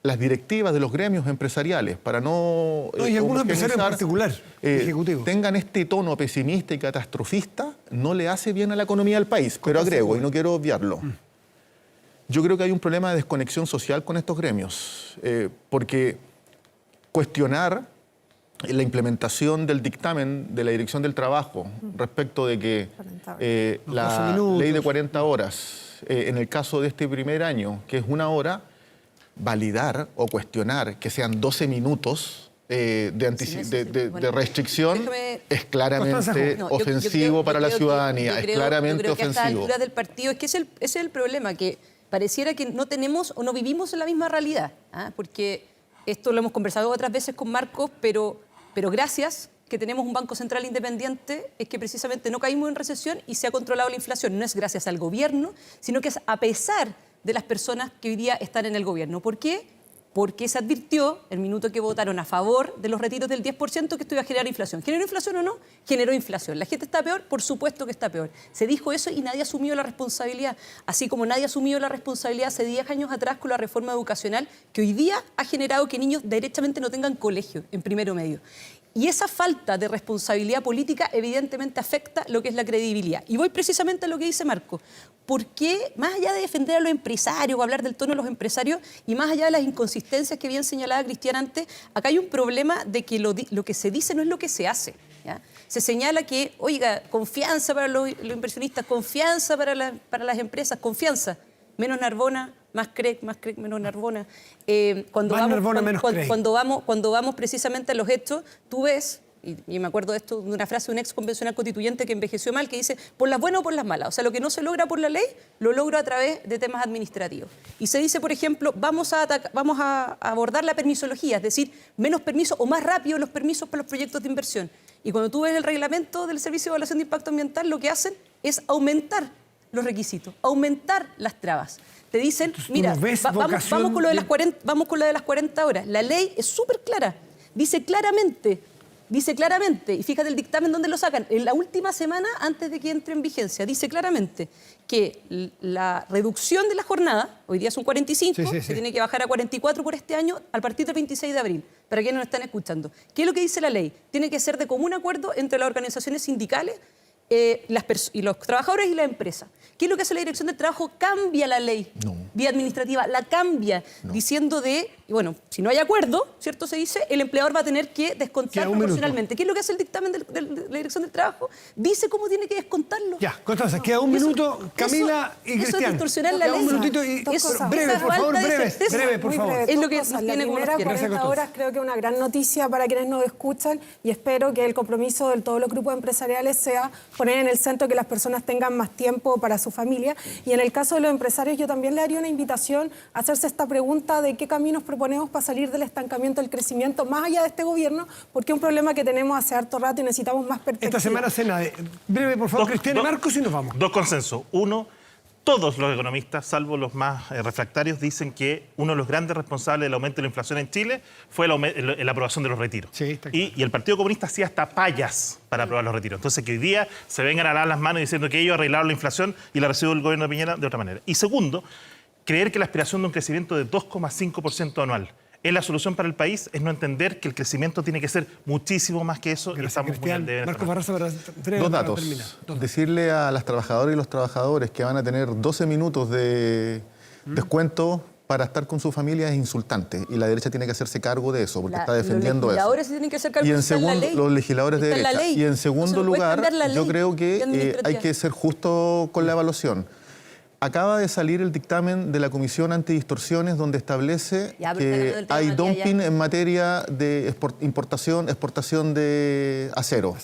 las directivas de los gremios empresariales, para no... y algunos empresarios en particular, ejecutivos, tengan este tono pesimista y catastrofista, no le hace bien a la economía del país. Pero agrego, y no quiero obviarlo, yo creo que hay un problema de desconexión social con estos gremios, porque cuestionar la implementación del dictamen de la Dirección del Trabajo respecto de que la ley de 40 horas, en el caso de este primer año, que es 1 hora, validar o cuestionar que sean 12 minutos de restricción es claramente ofensivo para la ciudadanía, es claramente ofensivo. A esta altura del partido es que ese es el problema, que pareciera que no tenemos o no vivimos en la misma realidad, porque esto lo hemos conversado otras veces con Marcos, pero gracias que tenemos un Banco Central independiente es que precisamente no caímos en recesión y se ha controlado la inflación. No es gracias al gobierno, sino que es a pesar de las personas que hoy día están en el gobierno. ¿Por qué? Porque se advirtió, el minuto que votaron a favor de los retiros del 10%, que esto iba a generar inflación. ¿Generó inflación o no? Generó inflación. ¿La gente está peor? Por supuesto que está peor. Se dijo eso y nadie asumió la responsabilidad. Así como nadie asumió la responsabilidad hace 10 años atrás con la reforma educacional, que hoy día ha generado que niños derechamente no tengan colegio en primero medio. Y esa falta de responsabilidad política evidentemente afecta lo que es la credibilidad. Y voy precisamente a lo que dice Marco. ¿Por qué, más allá de defender a los empresarios o hablar del tono de los empresarios y más allá de las inconsistencias que bien señalaba Cristian antes, acá hay un problema de que lo que se dice no es lo que se hace, ¿ya? Se señala que, oiga, confianza para los inversionistas, confianza para las empresas, confianza. Menos Narbona, más CREC, menos Narbona. Cuando vamos precisamente a los hechos, tú ves, y me acuerdo de esto, de una frase de un ex convencional constituyente que envejeció mal, que dice, por las buenas o por las malas. O sea, lo que no se logra por la ley, lo logro a través de temas administrativos. Y se dice, por ejemplo, vamos a abordar la permisología, es decir, menos permisos o más rápido los permisos para los proyectos de inversión. Y cuando tú ves el reglamento del Servicio de Evaluación de Impacto Ambiental, lo que hacen es aumentar los requisitos, aumentar las trabas. Te dicen, entonces, mira, vamos con lo de las 40 horas. La ley es súper clara. Dice claramente, y fíjate el dictamen donde lo sacan, en la última semana antes de que entre en vigencia, dice claramente que la reducción de la jornada, hoy día son 45, se tiene que bajar a 44 por este año a partir del 26 de abril, para quienes nos están escuchando. ¿Qué es lo que dice la ley? Tiene que ser de común acuerdo entre las organizaciones sindicales, y los trabajadores y la empresa. ¿Qué es lo que hace la Dirección del Trabajo? Cambia la ley vía administrativa, la cambia, diciendo bueno, si no hay acuerdo, ¿cierto? Se dice, el empleador va a tener que descontar proporcionalmente. ¿Qué es lo que hace el dictamen de la Dirección del Trabajo? Dice cómo tiene que descontarlo. Ya, Constanza, queda un minuto, Camila y Cristian. Eso es distorsionar la ley. Un minutito y breve, por favor, breve, por favor. Es lo que La tiene como primera, nos tiene. 40 horas, creo que es una gran noticia para quienes nos escuchan y espero que el compromiso de todos los grupos empresariales sea poner en el centro que las personas tengan más tiempo para su familia. Y en el caso de los empresarios, yo también le haría una invitación a hacerse esta pregunta de qué caminos proponemos para salir del estancamiento, del crecimiento, más allá de este gobierno, porque es un problema que tenemos hace harto rato y necesitamos más perspectiva. Esta semana cena breve, por favor, Cristian y Marcos, y nos vamos. Dos consensos. Uno, todos los economistas, salvo los más refractarios, dicen que uno de los grandes responsables del aumento de la inflación en Chile fue la aprobación de los retiros. Sí, está claro. Y el Partido Comunista hacía hasta payas para aprobar los retiros. Entonces, que hoy día se vengan a lavar las manos diciendo que ellos arreglaron la inflación y la recibió el gobierno de Piñera de otra manera. Y segundo, creer que la aspiración de un crecimiento de 2,5% anual es la solución para el país es no entender que el crecimiento tiene que ser muchísimo más que eso. Gracias, y estamos Cristian. muy al Marcos Barraza, breve, Dos para datos. terminar. Decirle a las trabajadoras y los trabajadores que van a tener 12 minutos de descuento para estar con su familia es insultante. Y la derecha tiene que hacerse cargo de eso, porque está defendiendo los eso. legisladores se tienen que hacer cargo Y de en eso, está en la segundo, ley. los legisladores de Está en la derecha. ley. Y en No segundo se puede lugar, cambiar la yo ley creo que administrativa. hay que ser justo con la evaluación. Acaba de salir el dictamen de la Comisión Antidistorsiones donde establece Ya, pero está que hablando del tema, hay Matías, dumping ya. en materia de importación, exportación de acero.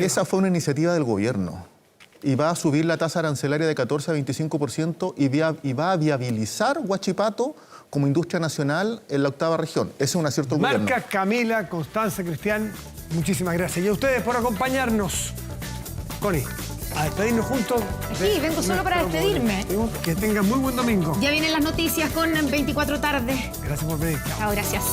Esa fue una iniciativa del gobierno y va a subir la tasa arancelaria de 14 a 25% y va a viabilizar Huachipato como industria nacional en la 8ª región. Ese es un acierto del gobierno. Marca, Camila, Constanza, Cristian, muchísimas gracias. Y a ustedes por acompañarnos. Connie, a despedirnos juntos. Sí, vengo solo para despedirme. Que tengan muy buen domingo. Ya vienen las noticias con 24 tardes. Gracias por venir. Chao. Chao, gracias.